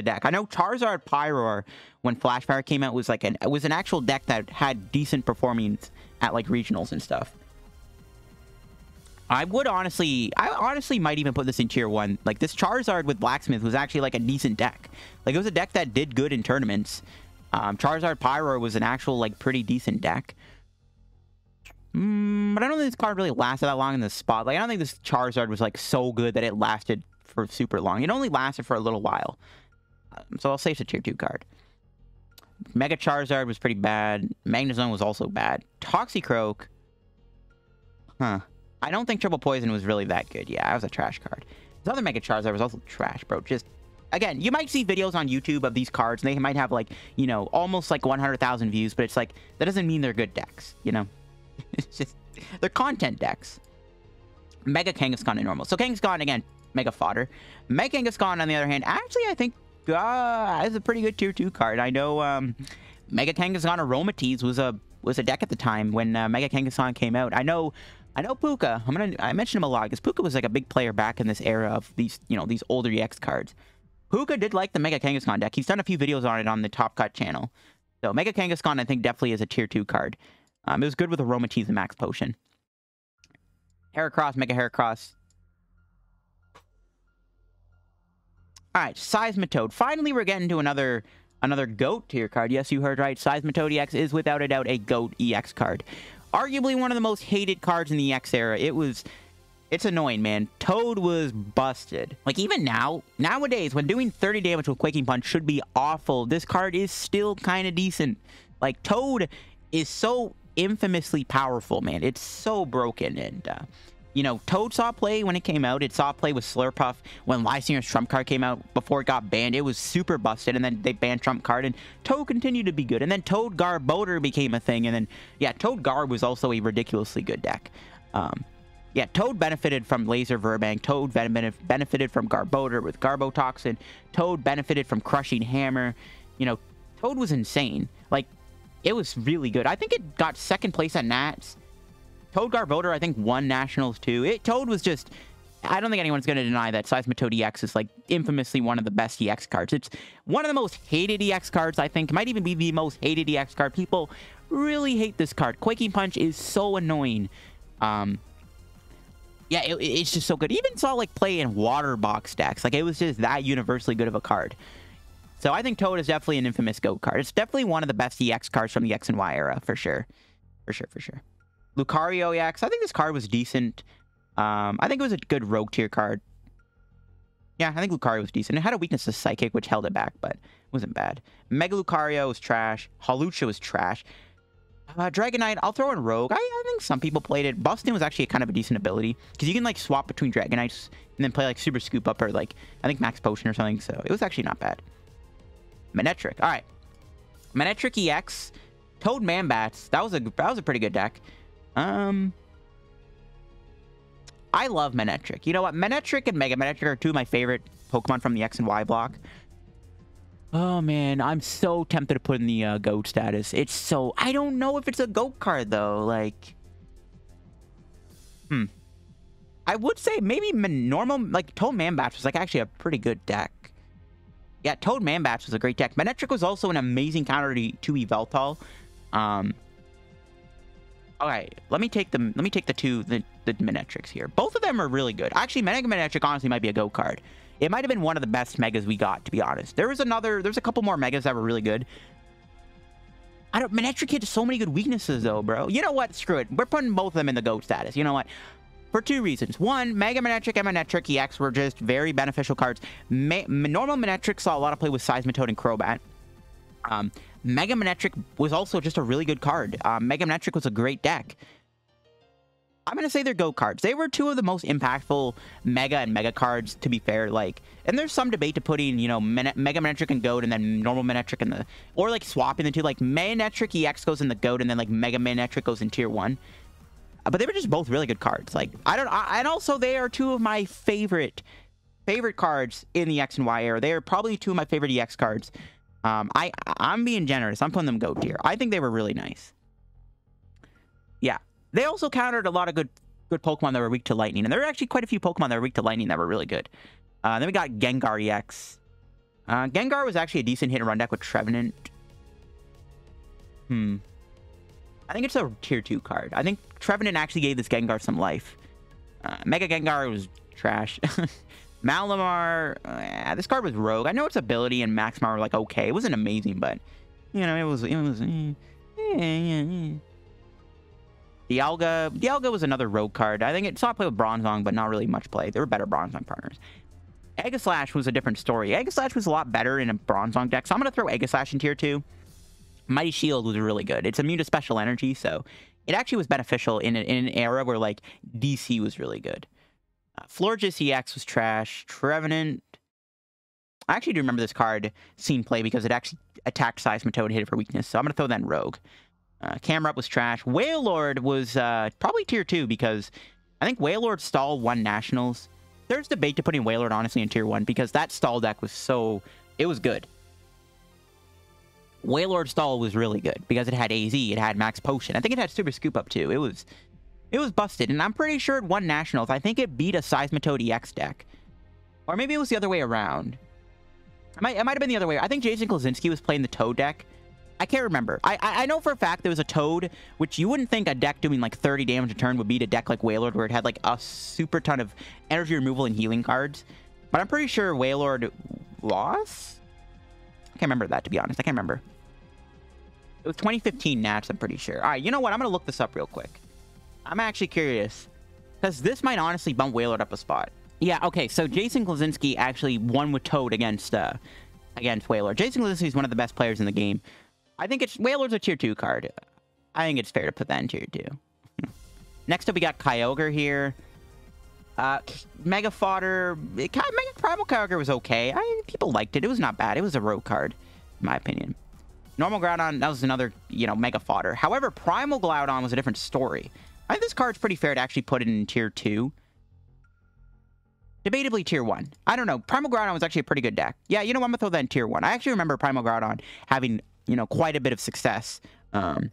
deck. I know Charizard Pyroar, when Flashfire came out, was like it was an actual deck that had decent performance at like regionals and stuff. I honestly might even put this in tier 1. Like, this Charizard with Blacksmith was actually like a decent deck. Like, it was a deck that did good in tournaments. Charizard Pyroar was an actual like pretty decent deck. But I don't think this card really lasted that long in the spot. Like, I don't think this Charizard was, like, so good that it lasted for super long. It only lasted for a little while. So I'll say it's a tier 2 card. Mega Charizard was pretty bad. Magnezone was also bad. Toxicroak. Huh. I don't think Triple Poison was really that good. Yeah, that was a trash card. This other Mega Charizard was also trash, bro. Just, again, you might see videos on YouTube of these cards, and they might have, like, you know, almost, like, 100,000 views, but it's, like, that doesn't mean they're good decks, you know? It's just, they're content decks. Mega Kangaskhan and normal. So Kangaskhan, again, mega fodder. Mega Kangaskhan, on the other hand, actually, I think, is a pretty good tier 2 card. I know, Mega Kangaskhan Aromatisse was a deck at the time when Mega Kangaskhan came out. I know Puka. I mentioned him a lot because Puka was like a big player back in this era of these, you know, these older EX cards. Puka did like the Mega Kangaskhan deck. He's done a few videos on it on the Top Cut channel. So Mega Kangaskhan, I think, definitely is a tier 2 card. It was good with Aromatisse and Max Potion. Heracross, Mega Heracross. Alright, Seismitoad. Finally, we're getting to another GOAT tier card. Yes, you heard right. Seismitoad EX is without a doubt a GOAT EX card. Arguably one of the most hated cards in the EX era. It's annoying, man. Toad was busted. Like, even nowadays, when doing 30 damage with Quaking Punch should be awful, this card is still kind of decent. Like, Toad is so infamously powerful, man. It's so broken. And, you know, Toad saw play when it came out. It saw play with Slurpuff when Lysinger's Trump card came out before it got banned. It was super busted, and then they banned Trump card, and Toad continued to be good. And then Toad Garbodor became a thing, and then, yeah, Toad Gar was also a ridiculously good deck. Yeah, Toad benefited from Laser Verbank. Toad benefited from Garbodor with Garbotoxin. Toad benefited from Crushing Hammer. You know, Toad was insane. Like, it was really good. I think it got second place at Nats. Toad Garbodor, I think, won Nationals, too. Toad was just... I don't think anyone's going to deny that Seismitoad EX is, like, infamously one of the best EX cards. It's one of the most hated EX cards, I think. It might even be the most hated EX card. People really hate this card. Quaking Punch is so annoying. Yeah, it's just so good. Even saw, like, play in water box decks. Like, it was just that universally good of a card. So I think Toad is definitely an infamous GOAT card. It's definitely one of the best EX cards from the X and Y era, for sure. For sure. Lucario EX. I think this card was decent. I think it was a good rogue tier card. Yeah, I think Lucario was decent. It had a weakness to Psychic, which held it back, but it wasn't bad. Mega Lucario was trash. Hawlucha was trash. Dragonite, I'll throw in Rogue. I think some people played it. Bustin was actually kind of a decent ability, because you can, like, swap between Dragonites and then play, like, Super Scoop Up or, like, I think Max Potion or something, so it was actually not bad. Manectric. Alright. Manectric EX. Toad Manbats. That was a pretty good deck. I love Manectric. You know what? Manectric and Mega Manectric are two of my favorite Pokemon from the X and Y block. Oh, man. I'm so tempted to put in the GOAT status. It's so... I don't know if it's a GOAT card, though. Like... I would say maybe normal... Like, Toad Manbats was, like, actually a pretty good deck. Yeah, Toad Manbats was a great deck. Manectric was also an amazing counter to Yveltal. Alright, let me take the Manectrics here. Both of them are really good. Actually, Mega Manectric honestly might be a GOAT card. It might have been one of the best Megas we got, to be honest. There's a couple more Megas that were really good. Manectric had so many good weaknesses, though, bro. You know what? Screw it. We're putting both of them in the GOAT status. You know what? For two reasons. One, Mega Manectric and Manectric EX were just very beneficial cards. Normal Manectric saw a lot of play with Seismitoad and Crobat. Mega Manectric was also just a really good card. Mega Manectric was a great deck. I'm going to say they're GOAT cards. They were two of the most impactful Mega and Mega cards, to be fair. Like, and there's some debate to putting, you know, Mega Manectric and GOAT and then normal Manectric in the... Or, like, swapping the two. Like, Manectric EX goes in the GOAT and then, like, Mega Manectric goes in Tier 1. But they were just both really good cards. Like, and also they are two of my favorite cards in the X and Y era. They are probably two of my favorite EX cards. I'm being generous. I'm putting them GOAT tier. I think they were really nice. Yeah. They also countered a lot of good Pokemon that were weak to Lightning. And there were actually quite a few Pokemon that were weak to Lightning that were really good. Then we got Gengar EX. Gengar was actually a decent hit and run deck with Trevenant. I think it's a tier 2 card. I think Trevenant actually gave this Gengar some life. Mega Gengar was trash. Malamar, this card was rogue. I know its ability and Maxmar were, like, okay. It wasn't amazing, but, you know, it was Dialga was another rogue card. I think it saw play with Bronzong, but not really much play. There were better Bronzong partners. Aegislash was a different story. Aegislash was a lot better in a Bronzong deck, so I'm going to throw Aegislash in tier 2. Mighty Shield was really good. It's immune to special energy, so it actually was beneficial in an era where, like, DC was really good. Florges EX was trash. Trevenant. I actually do remember this card seeing play because it actually attacked Seismitoad and hit it for weakness, so I'm going to throw that in Rogue. Camerupt was trash. Wailord was probably tier 2 because I think Wailord stall won Nationals. There's debate to putting Wailord, honestly, in tier 1 because that stall deck was so... It was good. Wailord stall was really good because it had AZ, it had Max Potion. I think it had Super Scoop Up too. It was busted, and I'm pretty sure it won Nationals. I think it beat a Seismitoad EX deck. Or maybe it was the other way around. It might have been the other way. I think Jason Klaczynski was playing the Toad deck. I can't remember. I know for a fact there was a Toad, which you wouldn't think a deck doing like 30 damage a turn would beat a deck like Wailord, where it had like a super ton of energy removal and healing cards. But I'm pretty sure Wailord lost? I can't remember that, to be honest. I can't remember. It was 2015 Nats, I'm pretty sure. All right, you know what? I'm going to look this up real quick. I'm actually curious. Because this might honestly bump Wailord up a spot. Yeah, okay, so Jason Klaczynski actually won with Toad against Wailord. Jason Klaczynski is one of the best players in the game. I think Wailord's a tier 2 card. I think it's fair to put that in tier 2. Next up, we got Kyogre here. Mega Fodder. Mega Primal Kyogre was okay. People liked it. It was not bad. It was a rogue card, in my opinion. Normal Groudon, that was another, Mega Fodder. However, Primal Groudon was a different story. I think this card's pretty fair to actually put it in tier 2. Debatably tier 1. I don't know. Primal Groudon was actually a pretty good deck. Yeah, I'm going to throw that in tier 1. I actually remember Primal Groudon having, quite a bit of success. It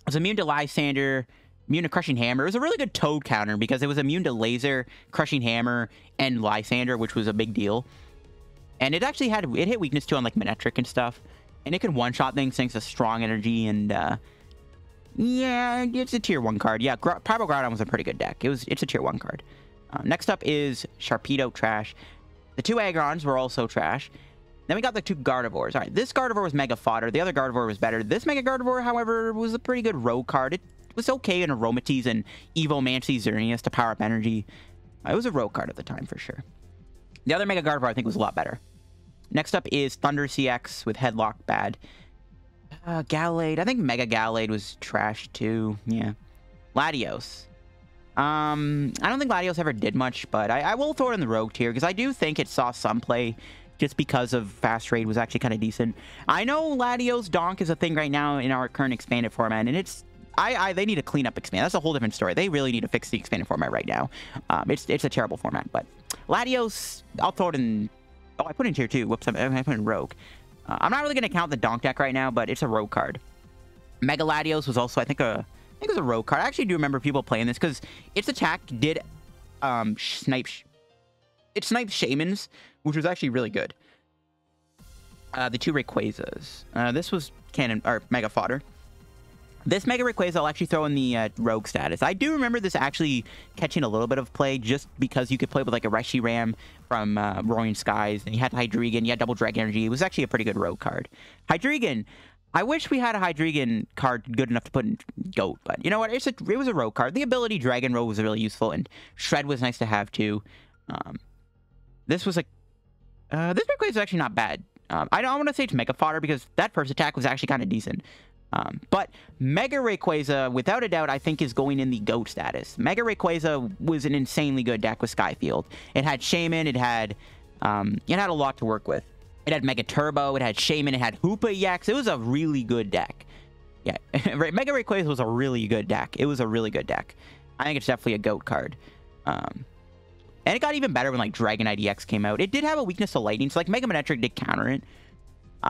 was immune to Lysander, immune to Crushing Hammer. It was a really good Toad counter because it was immune to Laser, Crushing Hammer, and Lysander, which was a big deal. And it actually hit weakness too on like Manectric and stuff. And it can one-shot things thanks to strong energy and yeah, it's a tier 1 card. Yeah, Primal Groudon was a pretty good deck. It's a tier 1 card. Next up is Sharpedo, trash. The 2 Agrons were also trash. Then we got the 2 Gardevoirs. All right, this Gardevoir was Mega Fodder. The other Gardevoir was better. This Mega Gardevoir, however, was a pretty good rogue card. It was okay in Aromatisse and Evo Mancy Xerneas to power up energy. It was a rogue card at the time, for sure. The other Mega Gardevoir, I think, was a lot better. Next up is Thunder CX with Headlock, bad. Gallade. I think Mega Gallade was trash, too. Yeah. Latios. I don't think Latios ever did much, but I will throw it in the rogue tier, because I do think it saw some play just because of Fast Raid was actually kind of decent. I know Latios Donk is a thing right now in our current expanded format, and it's... they need to clean up expand. That's a whole different story. They really need to fix the expanded format right now. It's a terrible format, but Latios, I'll throw it in... Oh, I put it in tier 2. Whoops, I put it in rogue. I'm not really going to count the Donk deck right now, but it's a rogue card. Mega Latios was also, I think it was a rogue card. I actually do remember people playing this because its attack did snipe Shaymins, which was actually really good. The 2 Rayquazas. This was Mega Fodder. This Mega Rayquaza I'll actually throw in the rogue status. I do remember this actually catching a little bit of play just because you could play with like a Reshiram from Roaring Skies, and you had Hydreigon, you had Double Drag Energy. It was actually a pretty good rogue card. Hydreigon, I wish we had a Hydreigon card good enough to put in GOAT, but you know what? It was a rogue card. The ability Dragon Rogue was really useful, and Shred was nice to have too. This was this Rayquaza is actually not bad. I don't want to say it's Mega Fodder because that first attack was actually kind of decent. But Mega Rayquaza, without a doubt, I think is going in the GOAT status. Mega Rayquaza was an insanely good deck with Skyfield. It had Shaymin, it had a lot to work with. It had Mega Turbo, it had Shaymin, it had Hoopa EX. It was a really good deck. Yeah, Mega Rayquaza was a really good deck. It was a really good deck. I think it's definitely a GOAT card. And it got even better when like Dragonite EX came out. It did have a weakness to lightning, so like Mega Manectric did counter it.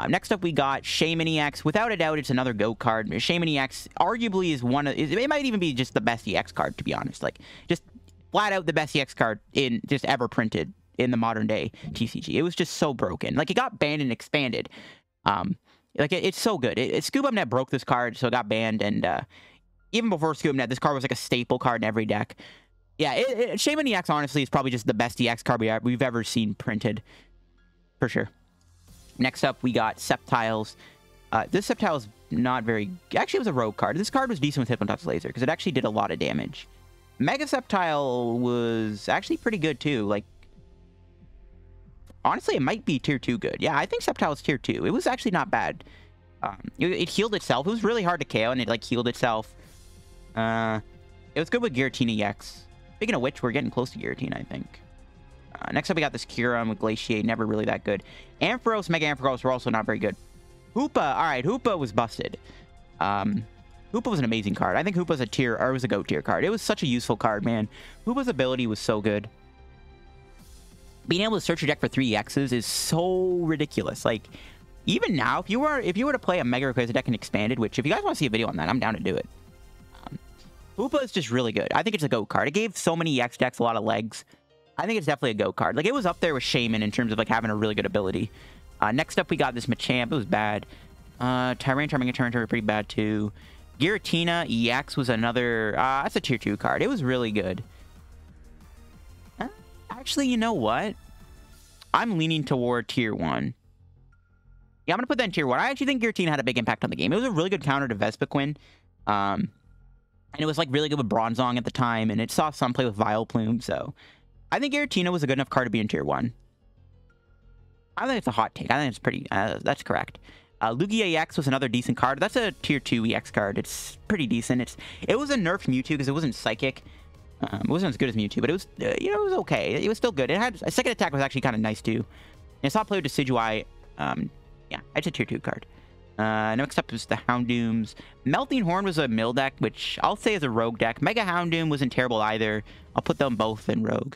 Next up, we got Shaymin EX. Without a doubt, it's another GOAT card. Shaymin EX arguably is it might even be just the best EX card, to be honest. Like, just flat out the best EX card in just ever printed in the modern day TCG. It was just so broken. Like, it got banned and expanded. It's so good. Scoop Up Net broke this card, so it got banned. And even before Scoop Up Net, this card was like a staple card in every deck. Yeah, Shaymin EX, honestly, is probably just the best EX card we've ever seen printed. For sure. Next up, we got Sceptiles. This Sceptile is not very... Actually, it was a rogue card. This card was decent with Hypnotox Laser because it actually did a lot of damage. Mega Sceptile was actually pretty good too. Like, honestly, it might be tier 2 good. Yeah, I think Sceptile was tier 2. It was actually not bad. It healed itself. It was really hard to KO, and it like healed itself. It was good with Giratina Ex. Speaking of which, we're getting close to Giratina, I think. Next up, we got this Kiram with Glaciate. Never really that good. Ampharos, Mega Ampharos were also not very good. Hoopa. All right, Hoopa was busted. Hoopa was an amazing card. I think Hoopa's a tier, or was a GOAT tier card. It was such a useful card, man. Hoopa's ability was so good. Being able to search your deck for 3 X's is so ridiculous. Like, even now, if you were to play a Mega Rayquaza deck and expanded, which if you guys want to see a video on that, I'm down to do it. Hoopa is just really good. I think it's a GOAT card. It gave so many EX decks a lot of legs. I think it's definitely a GOAT card. Like, it was up there with Shaymin in terms of like having a really good ability. Next up, we got this Machamp. It was bad. Tyrantrum and Tyrantrum were pretty bad too. Giratina EX was another... that's a tier 2 card. It was really good. Actually, you know what? I'm leaning toward tier 1. Yeah, I'm going to put that in tier 1. I actually think Giratina had a big impact on the game. It was a really good counter to Vespiquen. And it was like really good with Bronzong at the time. And it saw some play with Vileplume. So I think Giratina was a good enough card to be in tier 1. I think it's a hot take. I think it's pretty... that's correct. Lugia X was another decent card. That's a tier 2 EX card. It's pretty decent. It was a nerfed Mewtwo because it wasn't Psychic. It wasn't as good as Mewtwo, but it was, you know, it was okay. It was still good. It had a second attack was actually kind of nice too. And I saw play with Decidueye. Yeah, it's a tier 2 card. Next up is the Houndooms. Melting Horn was a mill deck, which I'll say is a rogue deck. Mega Houndoom wasn't terrible either. I'll put them both in rogue.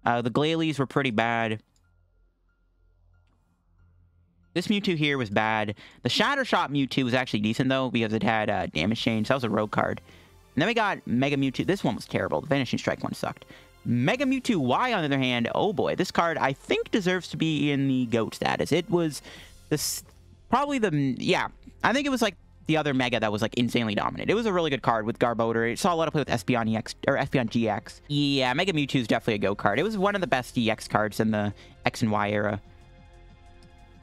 The Glalie were pretty bad. This Mewtwo here was bad. The Shatter Shot Mewtwo was actually decent, though, because it had damage change. So that was a rogue card. And then we got Mega Mewtwo. This one was terrible. The Vanishing Strike one sucked. Mega Mewtwo Y, on the other hand, oh boy. This card, I think, deserves to be in the GOAT status. It was this probably the... Yeah, I think it was like the other Mega that was like insanely dominant. It was a really good card with Garbodor. It saw a lot of play with Espeon EX, or Espeon GX. Yeah, Mega Mewtwo is definitely a GOAT card. It was one of the best EX cards in the X and Y era.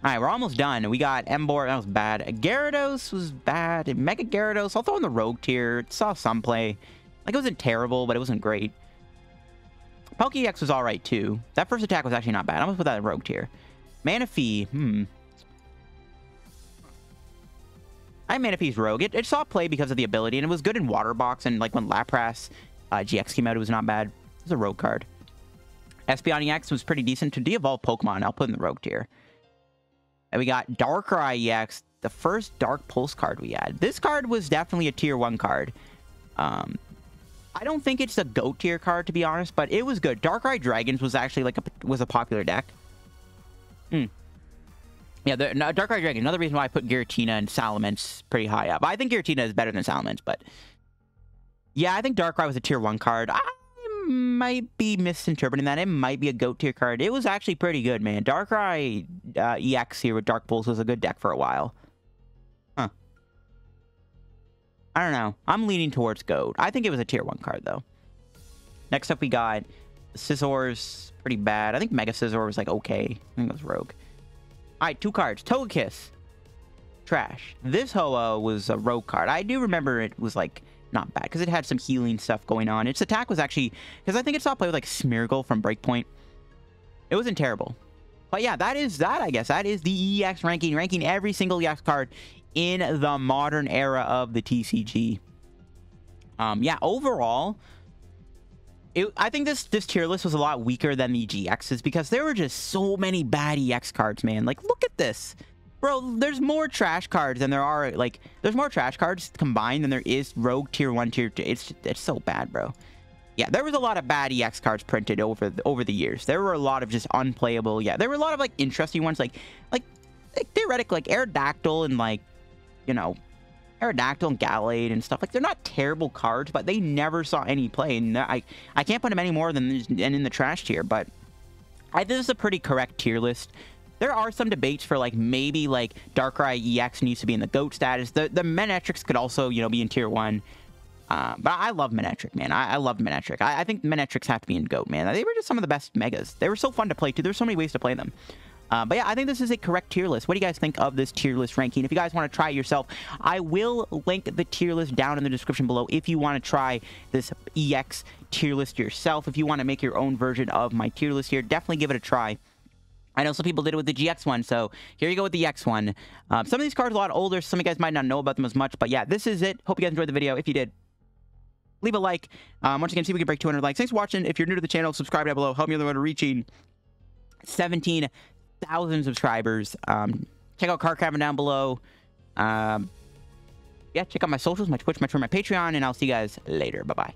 Alright, we're almost done. We got Emboar. That was bad. Gyarados was bad. Mega Gyarados, I'll throw in the rogue tier. It saw some play. Like, it wasn't terrible, but it wasn't great. Pokédex was alright, too. That first attack was actually not bad. I'm gonna put that in rogue tier. Manaphy, I Manaphy's rogue. It saw play because of the ability, and it was good in Water Box, and like when Lapras GX came out, it was not bad. It was a rogue card. Espeon EX was pretty decent. To de-evolve Pokemon, I'll put in the rogue tier. And we got Darkrai EX, the first Dark Pulse card we had. This card was definitely a tier 1 card. I don't think it's a GOAT tier card, to be honest, but it was good. Darkrai Dragons was actually like a popular deck. Yeah, Darkrai Dragon. Another reason why I put Giratina and Salamence pretty high up. I think Giratina is better than Salamence, but yeah, I think Darkrai was a tier 1 card. I might be misinterpreting that. It might be a GOAT tier card. It was actually pretty good, man. Darkrai EX here with Dark Pulse was a good deck for a while. Huh. I don't know. I'm leaning towards GOAT. I think it was a tier 1 card, though. Next up, we got Scizor's pretty bad. I think Mega Scizor was, like, okay. I think it was rogue. Alright, 2 cards. Togekiss. Trash. This Ho-Oh was a rogue card. I do remember it was, like, not bad, because it had some healing stuff going on. Its attack was actually... Because I think it saw play with, like, Smeargle from Breakpoint. It wasn't terrible. But yeah, that is that, I guess. That is the EX ranking. Ranking every single EX card in the modern era of the TCG. Yeah, overall... I think this tier list was a lot weaker than the GXs, because there were just so many bad EX cards, man. Like, look at this. Bro, there's more trash cards than there are, like, there's more trash cards combined than there is rogue tier 1, tier 2. It's so bad, bro. Yeah, there was a lot of bad EX cards printed over the years. There were a lot of just unplayable, yeah. There were a lot of, like, interesting ones, like theoretically, like, Aerodactyl and, like, you know, Aerodactyl and Gallade and stuff. Like, they're not terrible cards, but they never saw any play. And I can't put them any more than in the trash tier, but I think this is a pretty correct tier list. There are some debates for, like, maybe, like, Darkrai EX needs to be in the GOAT status. The Manectrics could also, you know, be in tier 1. But I love Manectric, man. I love Manectric. I think Manectrics have to be in GOAT, man. They were just some of the best Megas. They were so fun to play, too. There's so many ways to play them. But yeah, I think this is a correct tier list. What do you guys think of this tier list ranking? If you guys want to try it yourself, I will link the tier list down in the description below if you want to try this EX tier list yourself. If you want to make your own version of my tier list here, definitely give it a try. I know some people did it with the GX one, so here you go with the X one. Some of these cards are a lot older, so some of you guys might not know about them as much, but yeah, this is it. Hope you guys enjoyed the video. If you did, leave a like. Once again, see if we can break 200 likes. Thanks for watching. If you're new to the channel, subscribe down below. Help me on the road to reaching 17,000 subscribers. Check out Card Crabbing down below. Yeah, check out my socials, my Twitch, my Twitter, my Patreon, and I'll see you guys later. Bye-bye.